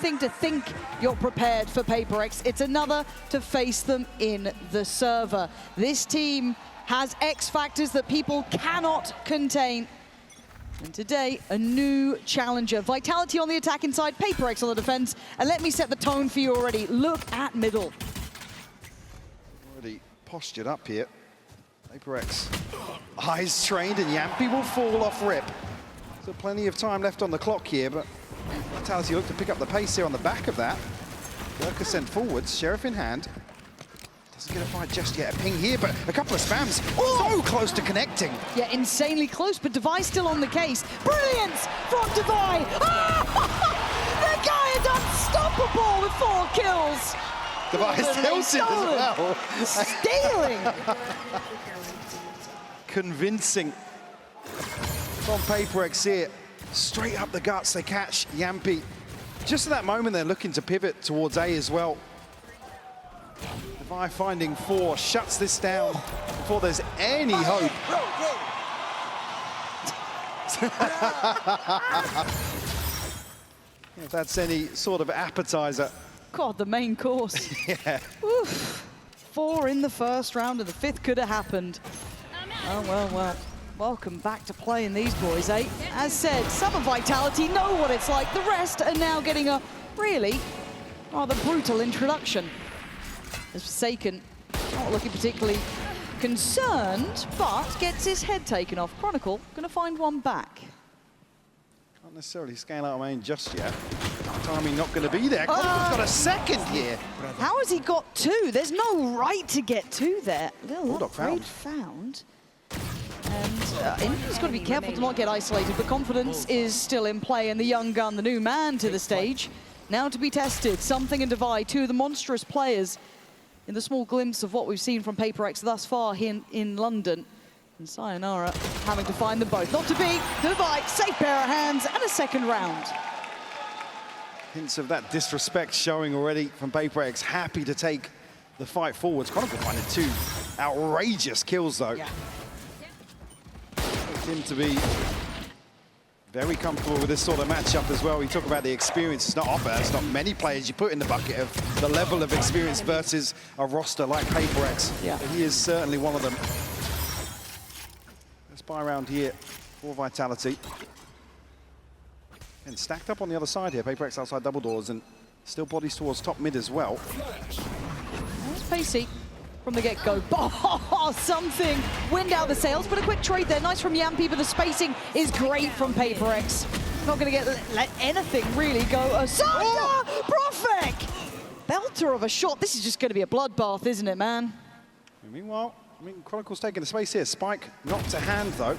thing to think you're prepared for PRX. It's another to face them in the server. This team has X factors that people cannot contain. And today, a new challenger. Vitality on the attack inside, PRX on the defense. And let me set the tone for you already. Look at middle. Already postured up here. PRX, eyes trained, and Yampy will fall off rip. So plenty of time left on the clock here, but Vitality look to pick up the pace here on the back of that. Gurkha sent forwards, Sheriff in hand. Doesn't get a fight just yet. A ping here, but a couple of spams. So close to connecting. Yeah, insanely close, but Devi's still on the case. Brilliance from Devi. The guy is unstoppable with 4 kills. Devi's tilted as well. Stealing. Convincing from PRX here. Straight up the guts, they catch Yampy. Just at that moment, they're looking to pivot towards A as well. Devi finding 4, shuts this down before there's any hope. If that's any sort of appetizer. God, the main course. Yeah. Oof. 4 in the first round, and the 5th could have happened. Oh, well, well. Welcome back to playing these boys, eh? As said, some of Vitality know what it's like. The rest are now getting a really rather brutal introduction. As Forsaken, not looking particularly concerned, but gets his head taken off. Chronicle gonna find one back. Can't necessarily scale out main just yet. Timing not going to be there. Chronicle's got a second here. How has he got 2? There's no right to get 2 there. Little upgrade found. And India's got to be careful to not get isolated, but confidence is still in play, and the young gun, the new man to the stage, now to be tested. Something in Devi, 2 of the monstrous players in the small glimpse of what we've seen from PRX thus far here in London. And Sayonara having to find them both. Not to be, Devi, safe pair of hands, and a second round. Hints of that disrespect showing already from PRX. Happy to take the fight forwards. Chronicle finding 2 outrageous kills, though. Yeah. Him to be very comfortable with this sort of matchup as well. We talk about the experience. It's not often. It's not many players you put in the bucket of the level of experience versus a roster like PRX. Yeah. But he is certainly one of them. Let's buy around here for Vitality. And stacked up on the other side here. PRX outside double doors and still bodies towards top mid as well. That's pacey from the get-go. Oh, something. Wind out the sails, but a quick trade there. Nice from Yampy, but the spacing is great from PRX. Not going to let anything really go asunder. Profek! Belter of a shot. This is just going to be a bloodbath, isn't it, man? Meanwhile, Chronicle's taking the space here. Spike not to hand, though.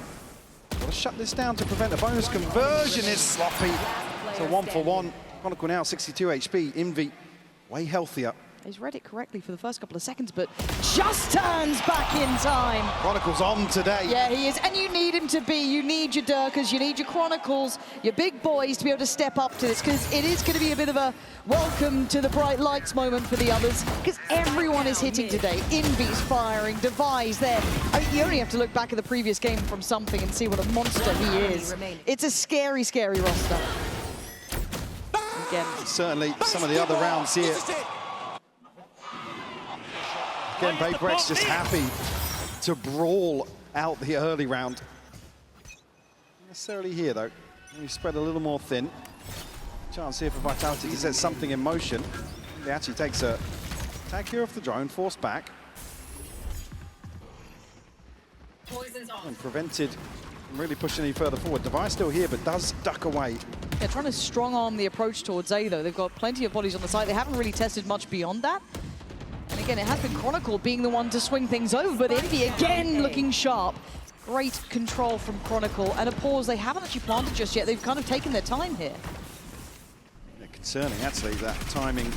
Got to shut this down to prevent a bonus conversion. It's sloppy. So 1 for 1. Chronicle now 62 HP. Envy way healthier. He's read it correctly for the first couple of seconds, but just turns back in time. Chronicle's on today. Yeah, he is, and you need him to be. You need your Durkas, you need your Chronicles, your big boys to be able to step up to this, because it is going to be a bit of a welcome to the bright lights moment for the others, because everyone is hitting today. Envy's firing, Devi's there. I mean, you only have to look back at the previous game from something and see what a monster he is. It's a scary, scary roster. Again. Certainly some of the other rounds here. Again, PRX just happy to brawl out the early round. Not necessarily here, though. We spread a little more thin. Chance here for Vitality to set something in motion. He actually takes a tag here off the drone, forced back. And prevented from really pushing any further forward. Devi's still here, but does duck away. They're trying to strong-arm the approach towards A, though. They've got plenty of bodies on the side. They haven't really tested much beyond that. And again, it has been Chronicle being the one to swing things over, but Envy again looking sharp. Great control from Chronicle, and a pause they haven't actually planted just yet. They've kind of taken their time here. Yeah, concerning, actually, that timing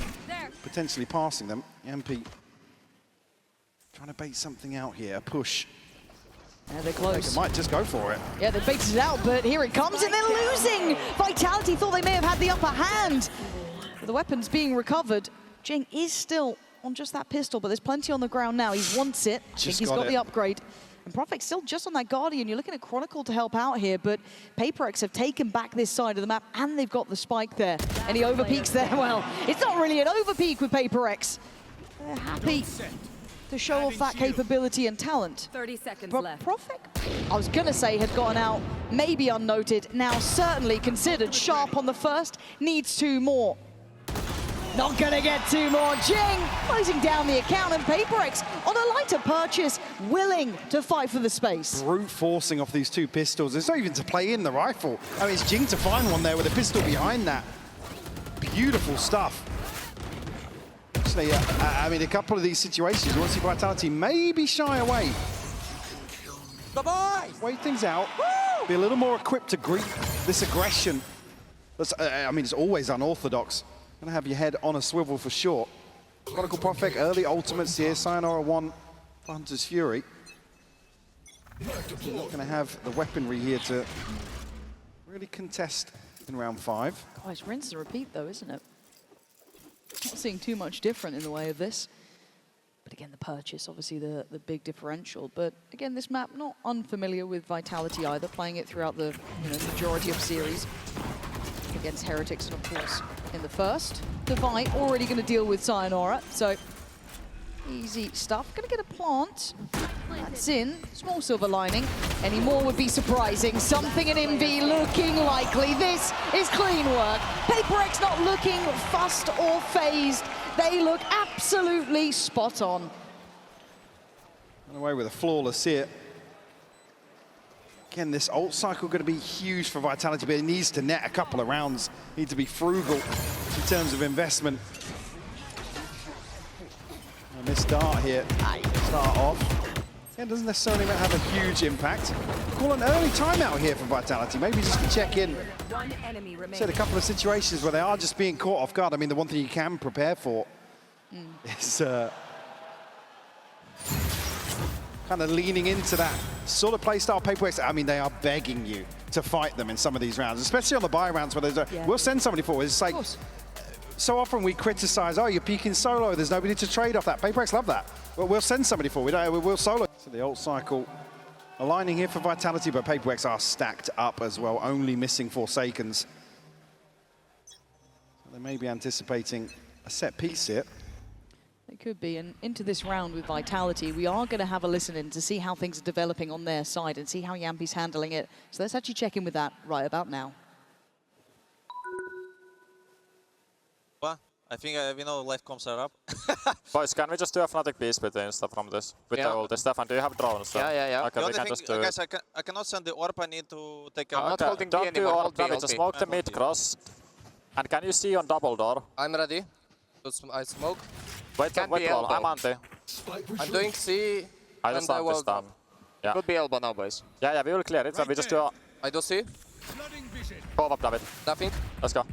potentially passing them. Yampy trying to bait something out here, a push. Yeah, they're close. They might just go for it. Yeah, they baited it out, but here it comes, and they're losing! Vitality thought they may have had the upper hand. But the weapons being recovered. Jing is still on just that pistol, but there's plenty on the ground now. He wants it. I think he's got the upgrade. And Profect still just on that Guardian. You're looking at Chronicle to help out here, but PRX have taken back this side of the map, and they've got the spike there. And he overpeaks there. Well, it's not really an overpeak with PRX. They're happy to show off that capability and talent. 30 seconds But left. Profect, I was gonna say, had gotten out, maybe unnoted, now certainly considered. Sharp on the first, needs 2 more. Not gonna get 2 more. Jing closing down the account, and PRX on a lighter purchase, willing to fight for the space. Brute forcing off these 2 pistols. It's not even to play in the rifle. I mean, it's Jing to find one there with a pistol behind that. Beautiful stuff. Actually, I mean, a couple of these situations, you want to see Vitality maybe shy away. Wait things out. Be a little more equipped to greet this aggression. That's, I mean, it's always unorthodox. Gonna have your head on a swivel for sure. Chronicle Profect, early ultimates here. Sayonara 1 for Hunter's Fury. You're not gonna have the weaponry here to really contest in round 5. Oh, it's rinse and repeat though, isn't it? Not seeing too much different in the way of this. But again, the purchase, obviously the big differential. But again, this map, not unfamiliar with Vitality either, playing it throughout the majority of series. Against Heretics, and of course, in the first. The VIT already going to deal with Sayonara, so easy stuff. Going to get a plant. That's in. Small silver lining. Any more would be surprising. Something in MV looking likely. This is clean work. PRX not looking fussed or phased. They look absolutely spot on. Run away with a flawless here. Again, this ult cycle going to be huge for Vitality, but it needs to net a couple of rounds. Need to be frugal in terms of investment. And this dart here, start off. It doesn't necessarily have a huge impact. Call an early timeout here for Vitality, maybe just to check in. One enemy remaining. Said a couple of situations where they are just being caught off guard. I mean, the one thing you can prepare for is kind of leaning into that sort of playstyle. PRX, I mean, they are begging you to fight them in some of these rounds, especially on the buy rounds where there's we'll send somebody forward. It's like, so often we criticize, oh, you're peeking solo, there's nobody to trade off that. PRX love that. Well, we'll send somebody forward, we'll solo. So the ult cycle aligning here for Vitality, but PRX are stacked up as well, only missing Forsakens. So they may be anticipating a set piece here. It could be, and into this round with Vitality, we are going to have a listen in to see how things are developing on their side and see how Yampi's handling it. So let's actually check in with that right about now. Well, I think we know life comes are up. Boys, can we just do a Fnatic beast with the insta from this? With the ulti. Stefan, do you have drones? Yeah. Okay, The we only can thing, just do guys, I cannot send the orb, I need to take a... I'm not holding don't do orb damage, just smoke the mid cross. And can you see on double door? I'm ready. I smoke. Wait wall, I'm anti. I'm doing C. I just start this time. Yeah. Could be elbow now, boys. Yeah, we will clear it, and we just do... I do C. Go up, David. Nothing. Let's go.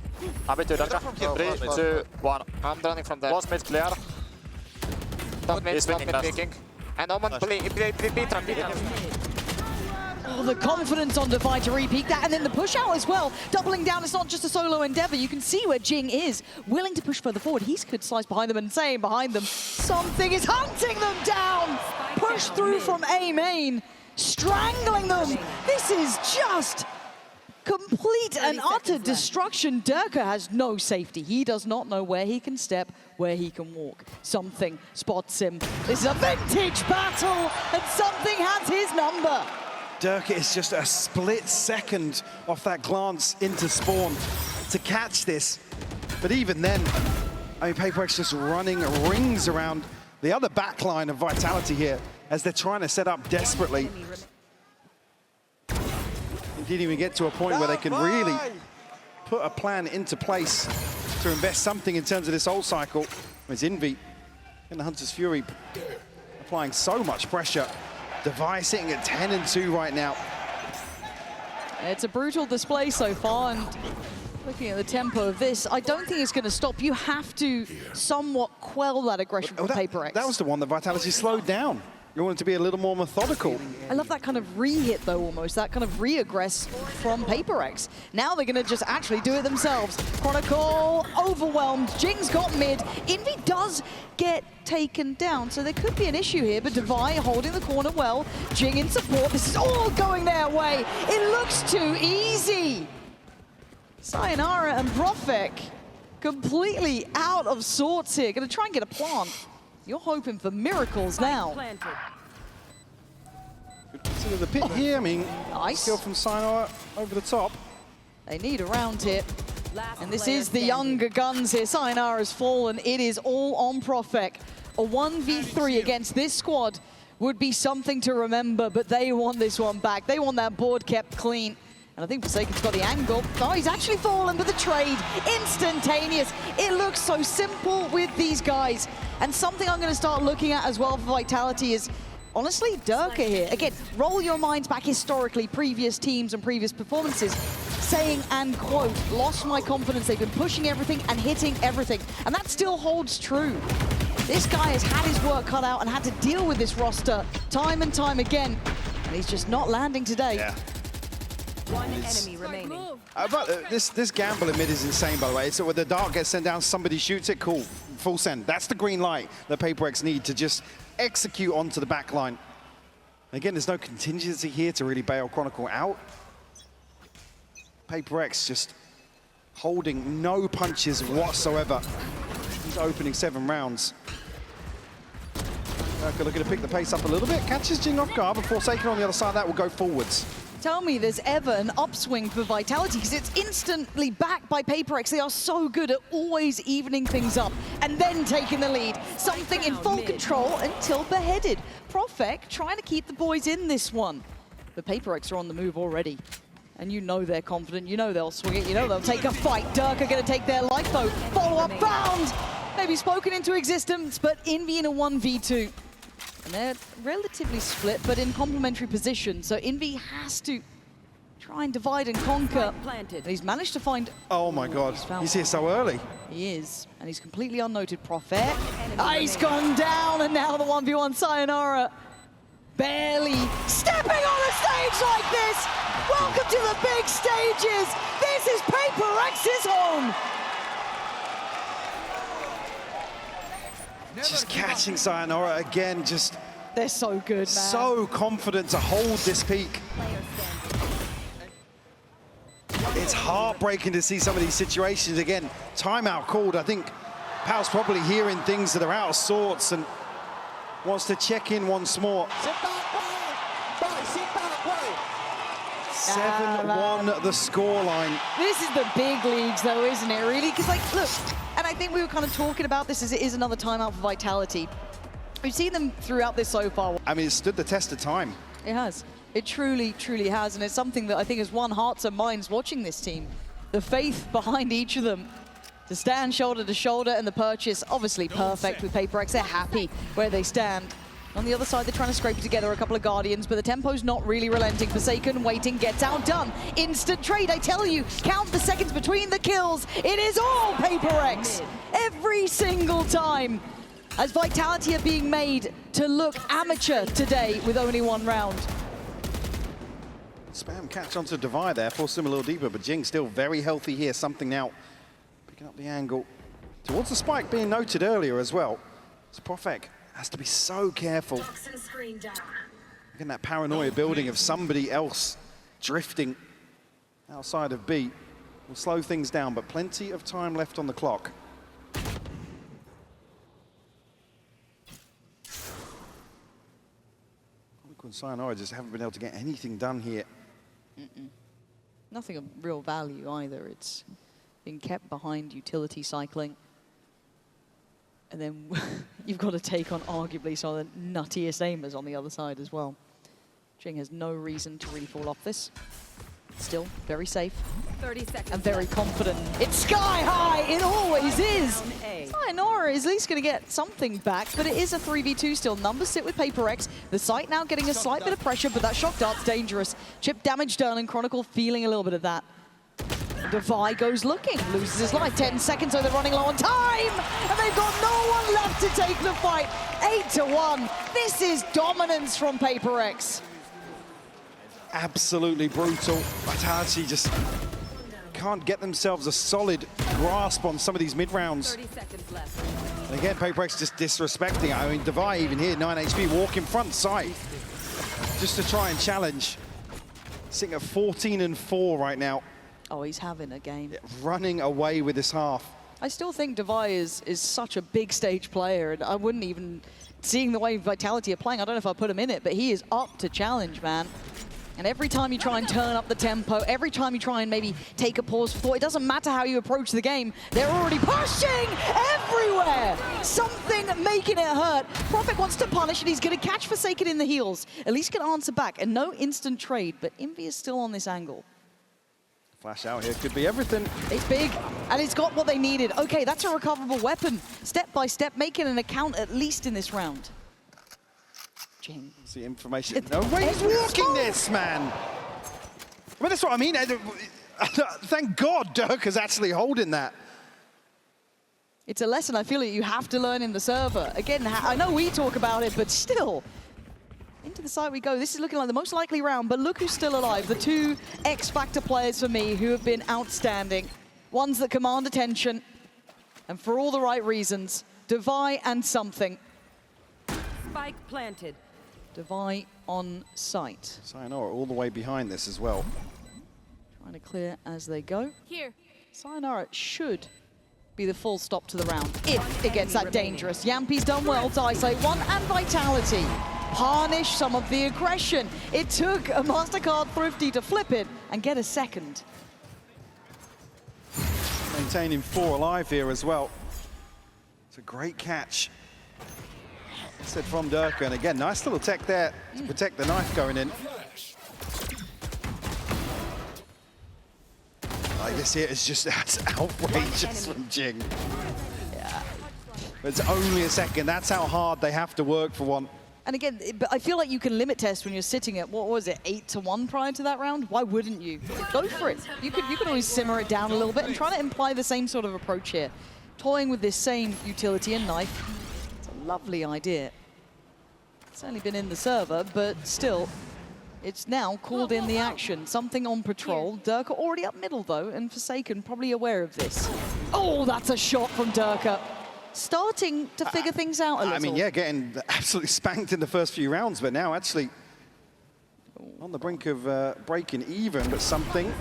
I'm with you, Danka. 3, 2, 1. I'm running from there. Close mid clear. He's winning last. And Omen, beat. Oh, the confidence on Divide to repeat that, and then the push out as well. Doubling down, it's not just a solo endeavor. You can see where Jing is, willing to push further forward. He could slice behind them and saying behind them, something is hunting them down. Push through from A main, strangling them. This is just complete and utter destruction. Durka has no safety. He does not know where he can step, where he can walk. Something spots him. This is a vintage battle, and something has his number. Durka is just a split second off that glance into spawn to catch this. But even then, I mean, PRX just running rings around the other backline of Vitality here as they're trying to set up desperately. They didn't even get to a point where they can really put a plan into place to invest something in terms of this ult cycle. It's Envy and the Hunter's Fury applying so much pressure. Device sitting at 10 and 2 right now. It's a brutal display so far, and looking at the tempo of this, I don't think it's going to stop. You have to somewhat quell that aggression from PRX. That was the one that Vitality slowed down. You want it to be a little more methodical. I love that kind of re-hit though almost, that kind of re-aggress from PRX. Now they're gonna just actually do it themselves. Chronicle overwhelmed, Jing's got mid, Envy does get taken down, so there could be an issue here, but Devi holding the corner well, Jing in support, this is all going their way. It looks too easy. Sayonara and Profek completely out of sorts here, gonna try and get a plant. You're hoping for miracles now. Good consider the pit here. I mean, Nice. skill from Sayonara over the top. They need a round hit. And this is the younger guns here. Sayonara's fallen. It is all on Profek. A 1v3 against this squad would be something to remember, but they want this one back. They want that board kept clean. And I think Forsaken's got the angle. Oh, he's actually fallen, but the trade, instantaneous. It looks so simple with these guys. And something I'm going to start looking at as well for Vitality is, honestly, Durka here. Again, roll your minds back historically, previous teams and previous performances, saying, and quote, lost my confidence. They've been pushing everything and hitting everything. And that still holds true. This guy has had his work cut out and had to deal with this roster time and time again. And he's just not landing today. Yeah. One enemy remaining. But this gamble in mid is insane, by the way. So when the dart gets sent down, somebody shoots it, cool, full send. That's the green light that PRX need to just execute onto the back line. Again, there's no contingency here to really bail Chronicle out. PRX just holding no punches whatsoever. He's opening 7 rounds. Durka looking to pick the pace up a little bit, catches Jing off guard, but Forsaken on the other side, that will go forwards. Tell me there's ever an upswing for Vitality, because it's instantly backed by PRX. They are so good at always evening things up and then taking the lead. Something in full control until beheaded. Profek trying to keep the boys in this one. The PRX are on the move already. And you know they're confident, you know they'll swing it, you know they'll take a fight. Durka gonna take their life though. Follow-up found! Maybe spoken into existence, but Envy in a 1v2. And they're relatively split, but in complementary positions. So Envy has to try and divide and conquer. And he's managed to find... Oh my God, he's here so early. He is, and he's completely unnoted. Profek. He's gone down, and now the 1v1 Sayonara. Barely stepping on a stage like this. Welcome to the big stages. This is PRX's home. Just catching Sayonara again, just They're so good, man. so confident to hold this peak. It's heartbreaking to see some of these situations. Again, timeout called. I think Pal's probably hearing things that are out of sorts and wants to check in once more. 7-1 the scoreline. This is the big leagues, though, isn't it, really? Because, like, look, and I think we were kind of talking about this as it is another timeout for Vitality. We've seen them throughout this so far. I mean, it stood the test of time. It has. It truly, truly has. And it's something that I think has won hearts and minds watching this team. The faith behind each of them to stand shoulder to shoulder, and the purchase, obviously perfect with PRX. They're happy where they stand. On the other side, they're trying to scrape together a couple of Guardians, but the tempo's not really relenting. Forsaken waiting, gets outdone. Instant trade, I tell you. Count the seconds between the kills. It is all PRX every single time. As Vitality are being made to look amateur today with only 1 round. Spam catch onto Devi there, forced him a little deeper, but Jing still very healthy here. Something now picking up the angle towards the spike being noted earlier as well. So Profek has to be so careful. Again, that paranoia building of somebody else drifting outside of B will slow things down, but plenty of time left on the clock. And Sayonara just haven't been able to get anything done here. Nothing of real value either. It's been kept behind utility cycling. And then you've got to take on arguably some of the nuttiest aimers on the other side as well. Jing has no reason to really fall off this. Still very safe 30 seconds and very confident. It's sky high, it always is. Sayonara is at least going to get something back, but it is a 3v2 still. Numbers sit with PRX. The site now getting a slight bit of pressure, but that shock dart's dangerous. Chip damage done, and Chronicle feeling a little bit of that. Devi goes looking, loses his life. 10 seconds, so they're running low on time, and they've got no one left to take the fight. 8-1. This is dominance from PRX. Absolutely brutal. Vitality just can't get themselves a solid grasp on some of these mid-rounds. 30 seconds left. And again, PRX just disrespecting it. I mean, Devi even here, 9 HP, walking front side, just to try and challenge. Sitting at 14-4 right now. Oh, he's having a game. Yeah, running away with this half. I still think Devi is such a big stage player, and I wouldn't even, seeing the way Vitality are playing, I don't know if I'll put him in it, but he is up to challenge, man. And every time you try and turn up the tempo, every time you try and maybe take a pause for thought, it doesn't matter how you approach the game, they're already pushing everywhere! Something making it hurt. Prophet wants to punish, and he's going to catch Forsaken in the heels. At least can answer back, and no instant trade, but Envy is still on this angle. Flash out here could be everything. It's big, and it's got what they needed. Okay, that's a recoverable weapon. Step by step, making an account at least in this round. Jing. See information. No way he's walking this, man. I mean, that's what I mean. Thank God Dirk is actually holding that. It's a lesson I feel that you have to learn in the server. Again, I know we talk about it, but still. Into the side we go. This is looking like the most likely round, but look who's still alive. The two X-Factor players for me who have been outstanding. Ones that command attention, and for all the right reasons. Devi and something. Spike planted. Devi on site. Sayonara all the way behind this as well. Trying to clear as they go. Here. Sayonara should be the full stop to the round, if it gets that dangerous. Yampi's done well to isolate one, and Vitality harness some of the aggression. It took a MasterCard Thrifty to flip it and get a second. Maintaining 4 alive here as well. It's a great catch. Said from Durka, and again, nice little tech there to protect the knife going in. Like this here is just that's outrageous from Jing. Yeah. It's only a second. That's how hard they have to work for one. And again, but I feel like you can limit test when you're sitting at, what was it, 8-1 prior to that round? Why wouldn't you? Go for it. You could always simmer it down a little bit and try to imply the same sort of approach here. Toying with this same utility and knife. It's a lovely idea. It's only been in the server, but still, it's now called in the action. Something on patrol. Durka already up middle, though, and Forsaken probably aware of this. Oh, that's a shot from Durka. Starting to figure things out a little. I mean, yeah, getting absolutely spanked in the first few rounds, but now actually on the brink of breaking even, but something.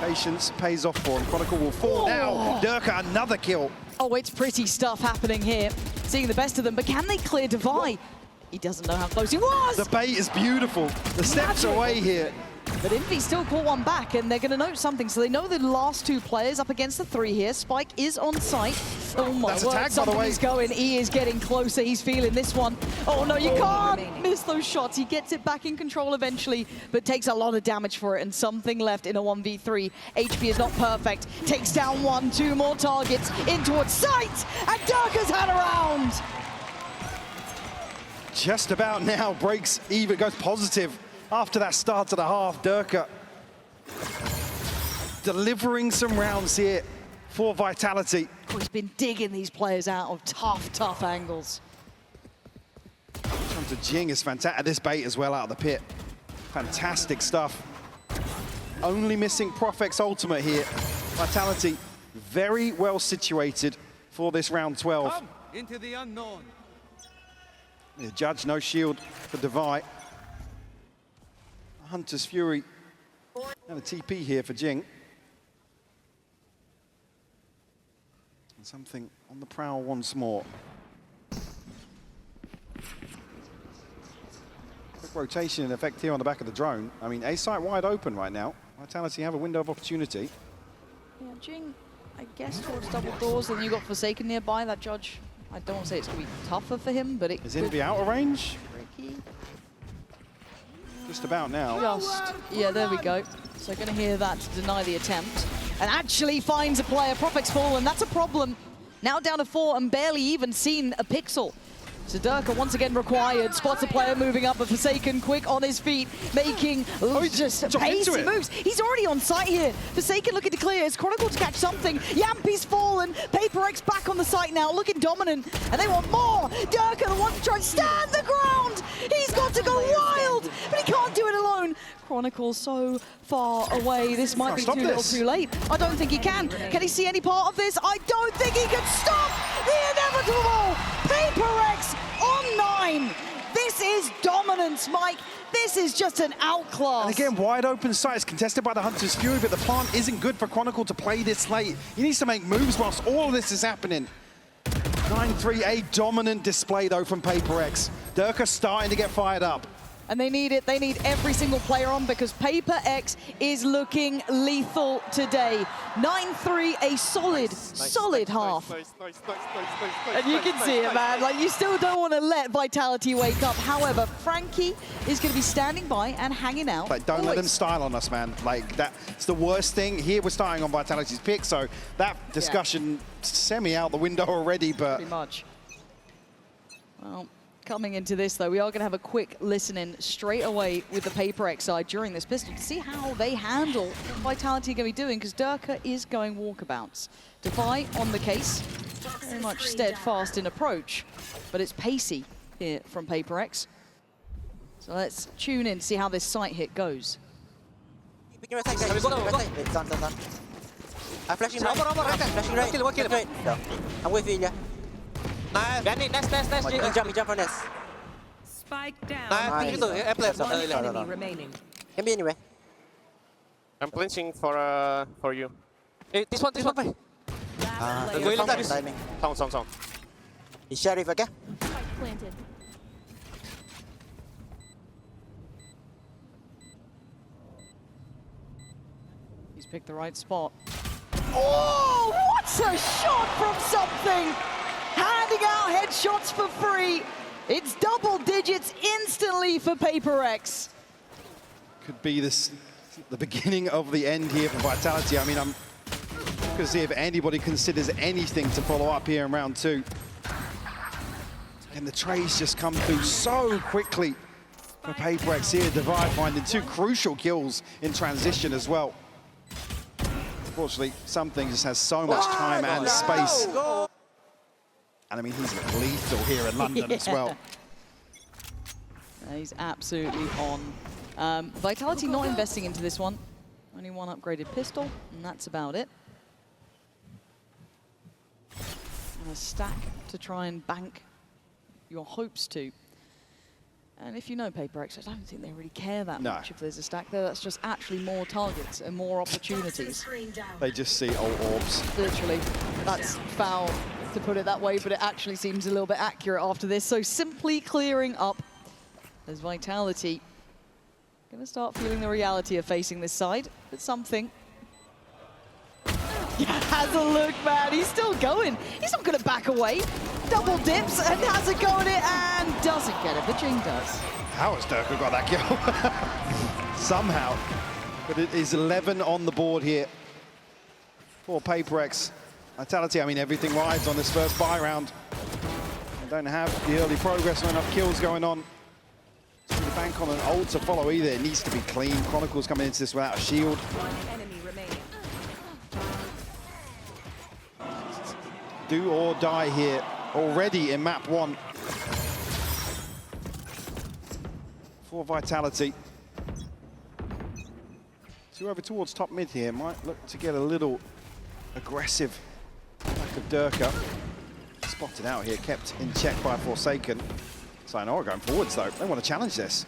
Patience pays off for him. Chronicle will fall now. Durka, another kill. Oh, it's pretty stuff happening here. Seeing the best of them, but can they clear Devi? He doesn't know how close he was. The bait is beautiful. The steps away here. But Envy still caught one back, and they're going to note something. So they know the last two players up against the 3 here. Spike is on site. Oh my That's a word, tag, by the way. something's going. He is getting closer. He's feeling this one. Oh no, you can't miss those shots. He gets it back in control eventually, but takes a lot of damage for it, and something left in a 1v3. HP is not perfect. Takes down 1, 2 more targets in towards sight, and Durka's had a round. Just about now breaks even, goes positive after that start to the half. Durka delivering some rounds here for Vitality. Oh, he's been digging these players out of tough angles. Come to Jing is fantastic. This bait as well out of the pit. Fantastic stuff. Only missing Profex ultimate here. Vitality very well situated for this round 12. Come into the unknown. The judge, no shield for Devi. Hunter's Fury and a TP here for Jing. And something on the prowl once more. Quick rotation in effect here on the back of the drone. I mean, A site wide open right now. Vitality have a window of opportunity. Yeah, Jing, I guess towards double doors, and you got Forsaken nearby. That judge, I don't want to say it's going to be tougher for him, but it Is Envy out of range? tricky. Just about now. Yeah, there we go. So going to hear that to deny the attempt. And actually finds a player. Prophet's fallen, that's a problem. Now down to 4 and barely even seen a pixel. So Durka once again required, spots a player moving up, but Forsaken quick on his feet, making just pacey moves. He's already on site here. Forsaken looking to clear, it's Chronicle to catch something. Yampy's fallen, PRX back on the site now, looking dominant, and they want more. Durka the one to try and stand the ground. He's got to go wild, but he can't do it alone. Chronicle so far away, this might be too little too late. I don't think he can. Can he see any part of this? I don't think he can stop the inevitable. PRX on 9. This is dominance, Mike. This is just an outclass. And again, wide open sights contested by the Hunter's Fury, but the plant isn't good for Chronicle to play this late. He needs to make moves whilst all of this is happening. 9-3, a dominant display though from PRX. Durka starting to get fired up. And they need it. They need every single player on because PRX is looking lethal today. 9-3, a solid half. And you can see it, man. Like, you still don't want to let Vitality wake up. However, Frankie is going to be standing by and hanging out. But don't let him style on us, man. Like, that's the worst thing. Here we're starting on Vitality's pick, so that discussion semi out the window already, but... Pretty much. Well, coming into this, though, we are going to have a quick listen-in straight away with the PRX side during this pistol to see how they handle what Vitality are going to be doing, because Durka is going walkabouts. Defy on the case, very much steadfast in approach, but it's pacey here from PRX. So let's tune in to see how this sight hit goes. I'm flashing right. Flashing right. I'm with you, yeah. Nice. He jump on us. Spike down. Nice. One enemy remaining. Can be anywhere. I'm flinching for you. Hey, this one. Last Go player in standing. timing. Sound. He's sheriff, okay? Planted. He's picked the right spot. Oh, what a shot from something! Handing out headshots for free. It's double digits instantly for PRX. Could be this the beginning of the end here for Vitality. I mean, I'm going to see if anybody considers anything to follow up here in round 2. And the trades just come through so quickly for PRX here. Divide finding 2 crucial kills in transition as well. Unfortunately, something just has so much time and space. And I mean, he's lethal here in London as well. He's absolutely on. Vitality not investing into this one. Only one upgraded pistol, and that's about it. And a stack to try and bank your hopes to. And if you know PRX, I don't think they really care that much if there's a stack there. That's just actually more targets and more opportunities. They just see old orbs. Literally, that's foul to put it that way, but it actually seems a little bit accurate after this. So simply clearing up as Vitality going to start feeling the reality of facing this side. But something. Has a look, man. He's still going. He's not going to back away. Double dips and has a go at it and doesn't get it, but Jing does. How has Durka got that kill? Somehow. But it is 11 on the board here for PRX. Vitality, I mean, everything rides on this first buy round. They don't have the early progress, not enough kills going on. So the bank on an ult to follow either. It needs to be clean. Chronicle's coming into this without a shield. One enemy remaining. Do or die here already in map 1 for Vitality. 2 over towards top mid here. Might look to get a little aggressive. Back of Durka. Spotted out here, kept in check by Forsaken. Sayonara going forwards though. They want to challenge this.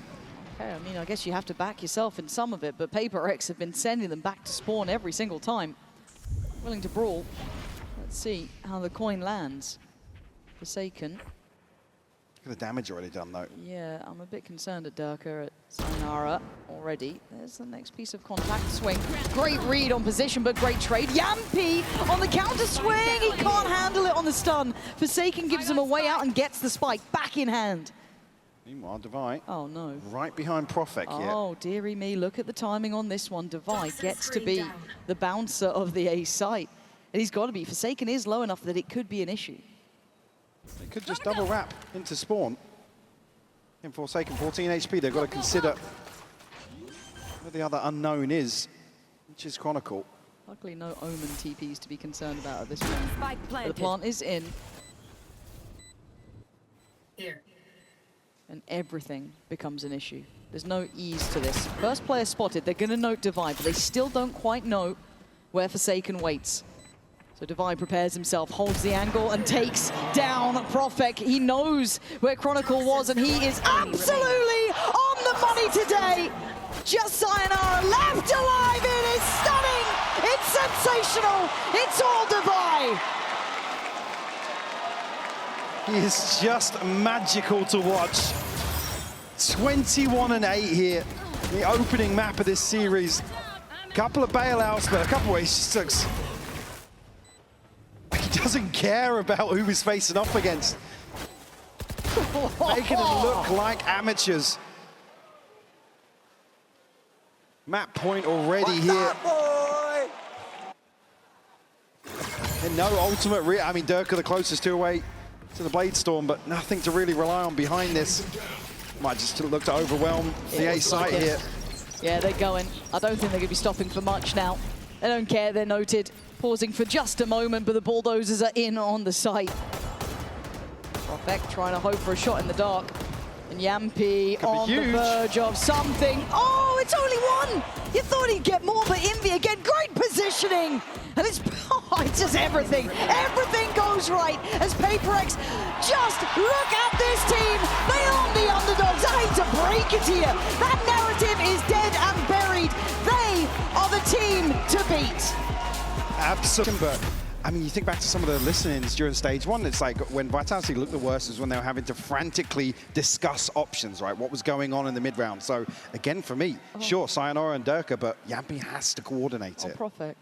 Okay, I mean, I guess you have to back yourself in some of it, but PRX have been sending them back to spawn every single time. Willing to brawl. Let's see how the coin lands. Forsaken. Look at the damage already done though. Yeah, I'm a bit concerned at Durka at Sayonara already. There's the next piece of contact swing. Great read on position, but great trade. Yampy on the counter swing. He can't handle it on the stun. Forsaken gives him a way out and gets the spike back in hand. Meanwhile, Divide. Oh no. Right behind Profek here. Oh, dearie me, look at the timing on this one. Divide gets to be the bouncer of the A site. And he's got to be. Forsaken is low enough that it could be an issue. They could just double wrap into spawn. In Forsaken, 14 HP, they've got to consider where the other unknown is, which is Chronicle. Luckily, no Omen TPs to be concerned about at this point. Spike But planted. the plant is in. Here. And everything becomes an issue. There's no ease to this. First player spotted, they're going to note Divide, but they still don't quite know where Forsaken waits. So Divide prepares himself, holds the angle, and takes down Profek. He knows where Chronicle was, and he is absolutely on the money today. Just Sayonara left alive. It is stunning. It's sensational. It's all Divide. He is just magical to watch. 21-8 here, the opening map of this series. Couple of bailouts, but a couple of ways just looks like he doesn't care about who he's facing off against. Making them look like amateurs. Map point already here. And no ultimate, I mean, Durka the closest two away to the Blade Storm, but nothing to really rely on behind this. Might just look to overwhelm the A site here. Yeah, they're going. I don't think they're going to be stopping for much now. They don't care, they're noted. Pausing for just a moment, but the bulldozers are in on the site. Profek trying to hope for a shot in the dark. And Yampi on the verge of something. Oh, it's only one! You thought he'd get more, but Envy again, great positioning! And it's just everything. Everything goes right as PRX just look at this team. They are the underdogs. I hate to break it to you. That narrative is dead and buried. They are the team to beat. Absolutely. But I mean, you think back to some of the listenings during stage one, it's like when Vitality looked the worst is when they were having to frantically discuss options, right? What was going on in the mid-round. So again, for me, sure, Sayonara and Durka, but Yampi has to coordinate it. Profek.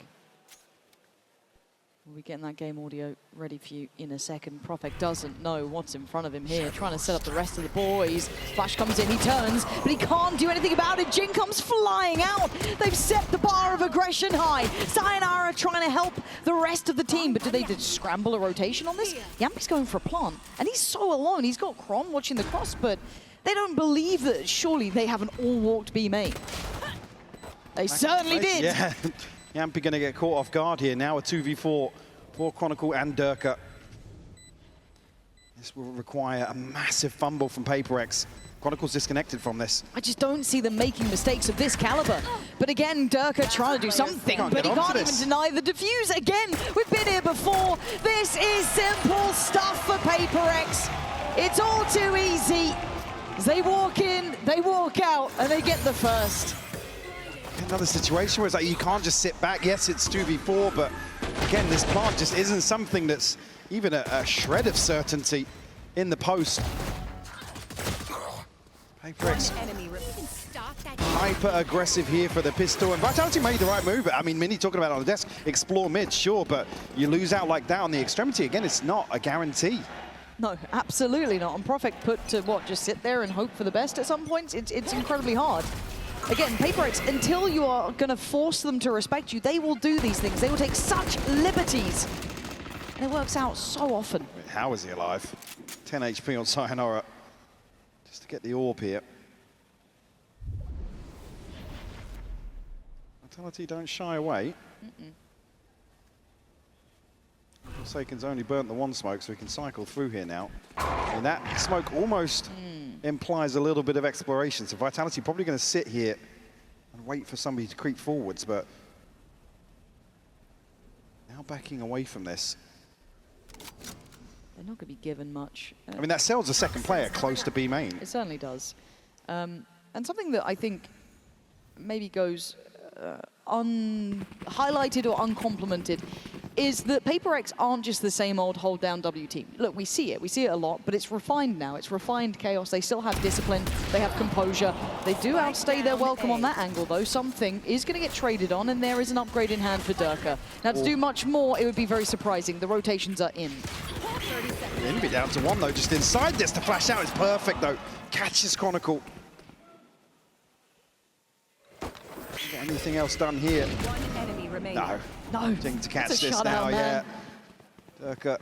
We'll be getting that game audio ready for you in a second. Profek doesn't know what's in front of him here, trying to set up the rest of the boys. Flash comes in, he turns, but he can't do anything about it. Jin comes flying out. They've set the bar of aggression high. Sayonara trying to help the rest of the team, but do they just scramble a rotation on this? Yampi's going for a plant, and he's so alone. He's got Kron watching the cross, but they don't believe that surely they haven't all walked B main. They certainly did. Yeah. Yampi going to get caught off guard here. Now a 2v4 for Chronicle and Durka. This will require a massive fumble from PRX. Chronicle's disconnected from this. I just don't see them making mistakes of this caliber. But again, Durka trying to do something, but he can't even deny the defuse. Again, we've been here before. This is simple stuff for PRX. It's all too easy. As they walk in, they walk out, and they get the first. Another situation where it's like you can't just sit back. Yes, it's 2v4, but again, this plant just isn't something that's even a shred of certainty in the post. PRX hyper aggressive here for the pistol, and Vitality made the right move. I mean, Mini talking about it on the desk, explore mid, sure, but you lose out like that on the extremity. Again, it's not a guarantee. No, absolutely not. And Profek put to what, just sit there and hope for the best at some points? It's incredibly hard. Again, PRX, until you are going to force them to respect you, they will do these things. They will take such liberties. And it works out so often. How is he alive? 10 HP on Sayonara. Just to get the orb here. Vitality don't shy away. Forsaken's only burnt the one smoke, so we can cycle through here now. And that smoke almost implies a little bit of exploration. So Vitality probably going to sit here and wait for somebody to creep forwards, but now backing away from this. They're not going to be given much. I mean, that sells a second player close to B main. It certainly does. And something that I think maybe goes unhighlighted or uncomplimented is that PRX aren't just the same old hold down W team. Look, we see it a lot, but it's refined now. It's refined chaos. They still have discipline. They have composure. They do outstay their welcome on that angle, though. Something is going to get traded on, and there is an upgrade in hand for Durka. Now, to do much more, it would be very surprising. The rotations are in. Envy down to one, though, just inside this. The flash out is perfect, though. Catches Chronicle. Anything else done here? One enemy remaining. No. No. Thing to catch It's a this shutout, now, man. yeah. Durka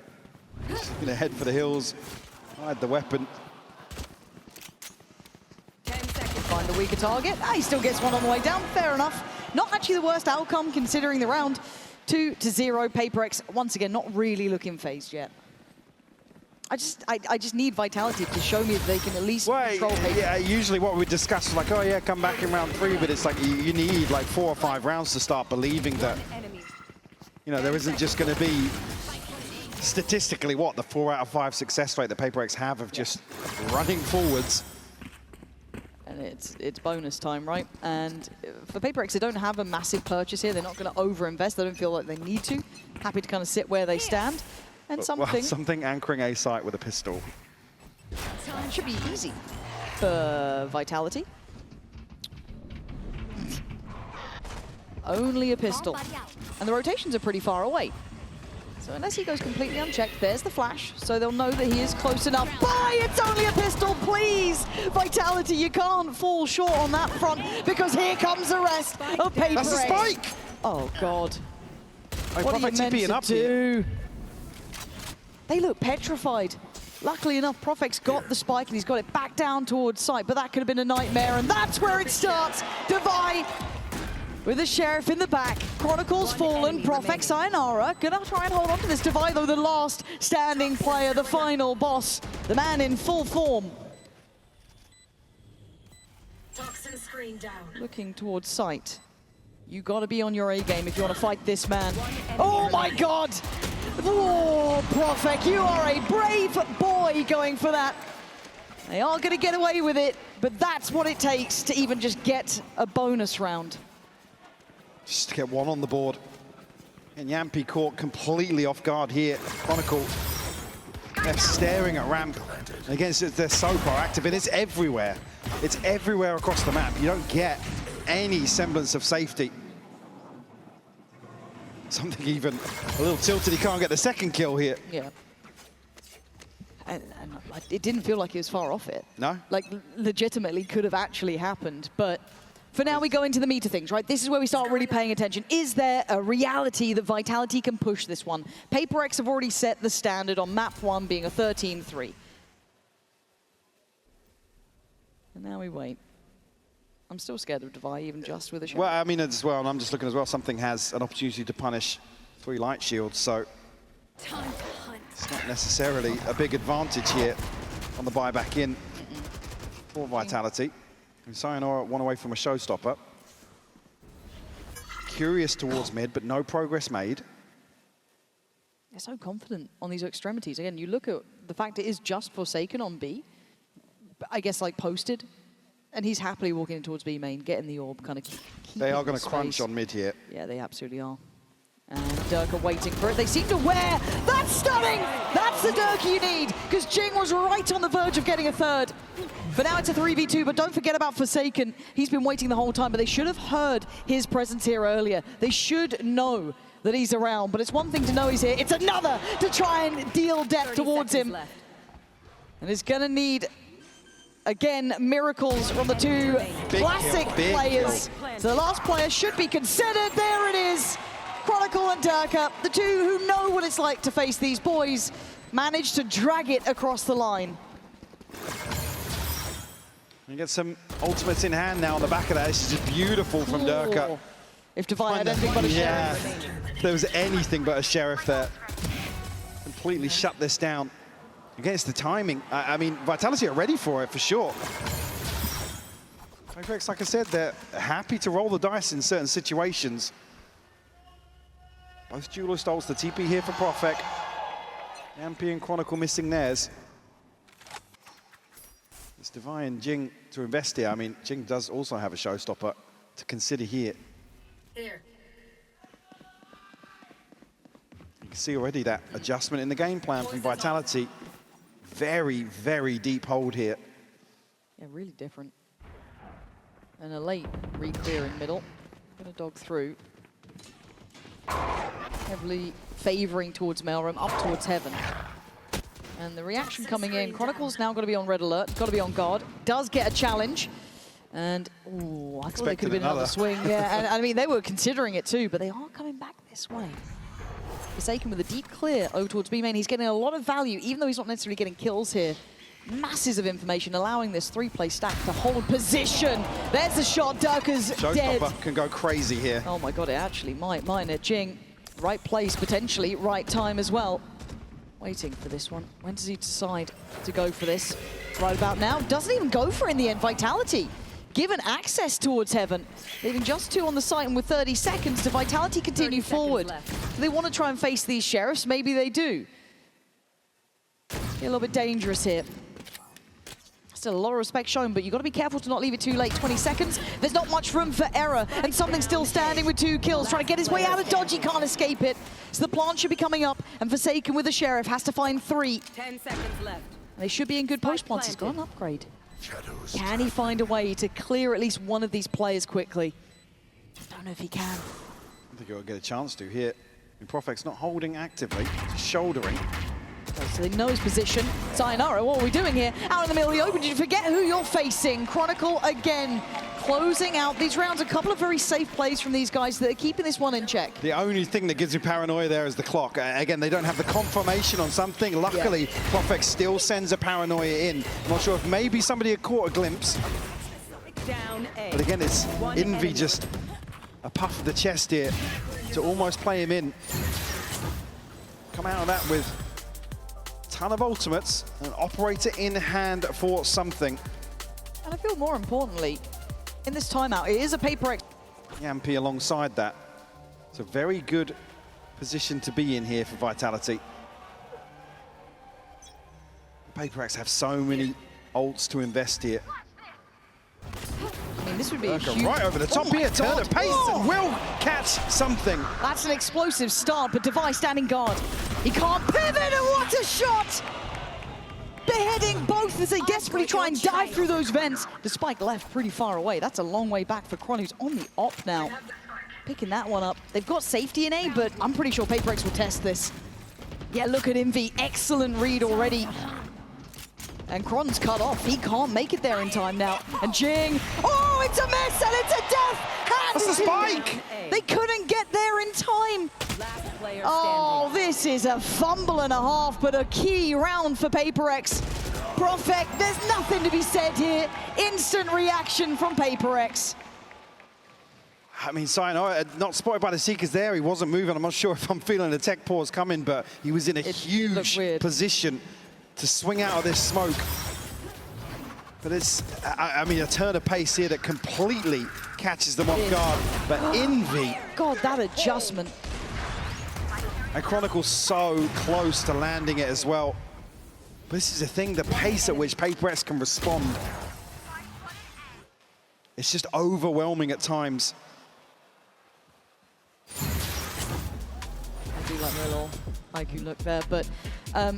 He's going to head for the hills, hide the weapon. 10 seconds. Find the weaker target. He still gets one on the way down. Fair enough. Not actually the worst outcome considering the round. 2-0. PRX once again not really looking phased yet. I just need Vitality to show me that they can at least control PRX. Yeah, usually what we discuss is like, oh yeah, come back in round 3, but it's like you need like 4 or 5 rounds to start believing that, Enemy. you know, there isn't just going to be statistically the 4 out of 5 success rate that PRX have of just running forwards. And it's bonus time, right? And for PRX, they don't have a massive purchase here. They're not going to over-invest. They don't feel like they need to. Happy to kind of sit where they stand. And something anchoring A site with a pistol. Should be easy for Vitality. Only a pistol. And the rotations are pretty far away. So unless he goes completely unchecked, there's the flash. So they'll know that he is close enough. Bye! It's only a pistol, please! Vitality, you can't fall short on that front because here comes the rest of PRX. That's a spike! Oh, God. What What are you meant to do? They look petrified. Luckily enough, Profex got the spike and he's got it back down towards site, but that could have been a nightmare, and that's where it starts. Devi with the Sheriff in the back. Chronicles fallen, Profex sayonara. Gonna try and hold on to this. Devi, though, the last standing player, the final boss, the man in full form. Toxin screen down. Looking towards site. You gotta be on your A game if you want to fight this man. Oh my God! Oh, Profek, you are a brave boy going for that. They are going to get away with it, but that's what it takes to even just get a bonus round. Just to get one on the board. And Yampi caught completely off guard here. Chronicle, they're staring at ramp. Again, they're so proactive, and it's everywhere. It's everywhere across the map. You don't get any semblance of safety. Something even a little tilted, he can't get the second kill here. Yeah. And it didn't feel like he was far off it. No? Like, legitimately could have actually happened. But for now, we go into the meat of things, right? This is where we start really paying attention. Is there a reality that Vitality can push this one? PRX have already set the standard on map 1 being a 13-3. And now we wait. I'm still scared of Devi, even just with a shot. Well, I mean, as well, and I'm just looking as well, something has an opportunity to punish 3 light shields, so it's not necessarily a big advantage here on the buyback in for Vitality. And sayonara one away from a showstopper. Curious towards mid, but no progress made. They're so confident on these extremities. Again, you look at the fact it is just Forsaken on B, I guess like posted. And he's happily walking in towards B main, getting the orb, kind of They are going to crunch on mid here. Yeah, they absolutely are. And Dirk are waiting for it. They seem to wear. That's stunning! That's the Dirk you need, because Jing was right on the verge of getting a third. For now, it's a 3v2, but don't forget about Forsaken. He's been waiting the whole time, but they should have heard his presence here earlier. They should know that he's around, but it's one thing to know he's here. It's another to try and deal death towards him. Left. And it's going to need, again, miracles from the two classic players. So the last player should be considered. There it is. Chronicle and Durka, the two who know what it's like to face these boys, managed to drag it across the line. You get some ultimates in hand now on the back of that. This is just beautiful from Durka. If Devi had anything but a Sheriff. If there was anything but a Sheriff there. Completely shut this down. Against the timing, I mean, Vitality are ready for it, for sure. PRX, like I said, they're happy to roll the dice in certain situations. Both Jeweler stalls the TP here for Profek. Yampi and Chronicle missing theirs. It's Devi and Jing to invest here. I mean, Jing does also have a showstopper to consider here. Here. You can see already that adjustment in the game plan from Vitality. Very, very deep hold here. Yeah, really different. And a late re-clear in middle. Gonna dog through. Heavily favoring towards Maelstrom, up towards Heaven. And the reaction coming in. Chronicle's now got to be on red alert, got to be on guard. Does get a challenge. And, ooh, I thought it could have been another swing. Yeah, and I mean, they were considering it too, but they are coming back this way. Forsaken with a deep clear over towards B main. He's getting a lot of value, even though he's not necessarily getting kills here. Masses of information allowing this 3-play stack to hold position. There's the shot. Durka's dead. Showstopper can go crazy here. Oh my god, it actually might. Minor Jing, right place potentially, right time as well. Waiting for this one. When does he decide to go for this? Right about now. Doesn't even go for it in the end. Vitality given access towards Heaven. Leaving just 2 on the site, and with 30 seconds to Vitality continue forward. Do they want to try and face these Sheriffs? Maybe they do. Be a little bit dangerous here. Still a lot of respect shown, but you've got to be careful to not leave it too late. 20 seconds. There's not much room for error, and something still standing with 2 kills, trying to get his way out of dodge. He can't escape it. So the plant should be coming up, and Forsaken with the Sheriff has to find 3. 10 seconds left. They should be in good post plants. He's got an upgrade. Can he find a way to clear at least one of these players quickly? Don't know if he can. I think he'll get a chance to here. And Profec's not holding actively, just shouldering. Okay, so they know his position. Sayonara, what are we doing here? Out in the middle of the open, did you forget who you're facing? Chronicle again, closing out these rounds. A couple of very safe plays from these guys that are keeping this one in check. The only thing that gives you paranoia there is the clock. Again, they don't have the confirmation on something. Luckily, Profec still sends a paranoia in. I'm not sure if maybe somebody had caught a glimpse. Down A. But again, it's Envy just a puff of the chest here to almost play him in. Come out of that with ton of ultimates, an operator in hand for something. And I feel more importantly, in this timeout, it is a PRX. Yampy alongside that. It's a very good position to be in here for Vitality. PRX have so many ults to invest here. I mean, this would be a huge... Right over the top here, turn the pace and will catch something. That's an explosive start, but Device standing guard. He can't pivot, and what a shot! Beheading both as they desperately try and dive through those vents. The spike left pretty far away. That's a long way back for Kron, who's on the op now. Picking that one up. They've got safety in A, but I'm pretty sure PRX will test this. Yeah, look at Envy. Excellent read already. And Kron's cut off. He can't make it there in time now. And Jing, oh, it's a miss and it's a death! That's a spike! They couldn't get there in time. Last player Oh, this is a fumble and a half, but a key round for PRX. Profec, there's nothing to be said here. Instant reaction from PRX. I mean, Sayonara, not spotted by the Seekers there. He wasn't moving. I'm not sure if I'm feeling the tech pause coming, but he was in a huge position to swing out of this smoke. But it's, I mean, a turn of pace here that completely catches them off guard. But Envy... God, that adjustment. And Chronicle's so close to landing it as well. But this is the thing, the pace at which PRX can respond. It's just overwhelming at times. I do like the little IQ look there, but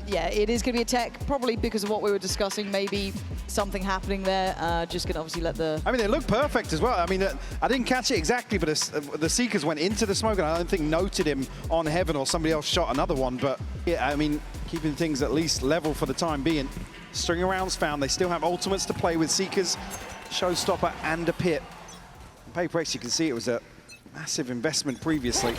yeah, it is going to be a tech, probably because of what we were discussing, maybe something happening there. Just going to obviously let the... I mean, they look perfect as well. I mean, I didn't catch it exactly, but the Seekers went into the smoke, and I don't think noted him on Heaven, or somebody else shot another one, but yeah, I mean, keeping things at least level for the time being. String of rounds found. They still have ultimates to play with Seekers, Showstopper, and a Pit. PRX, you can see it was a massive investment previously.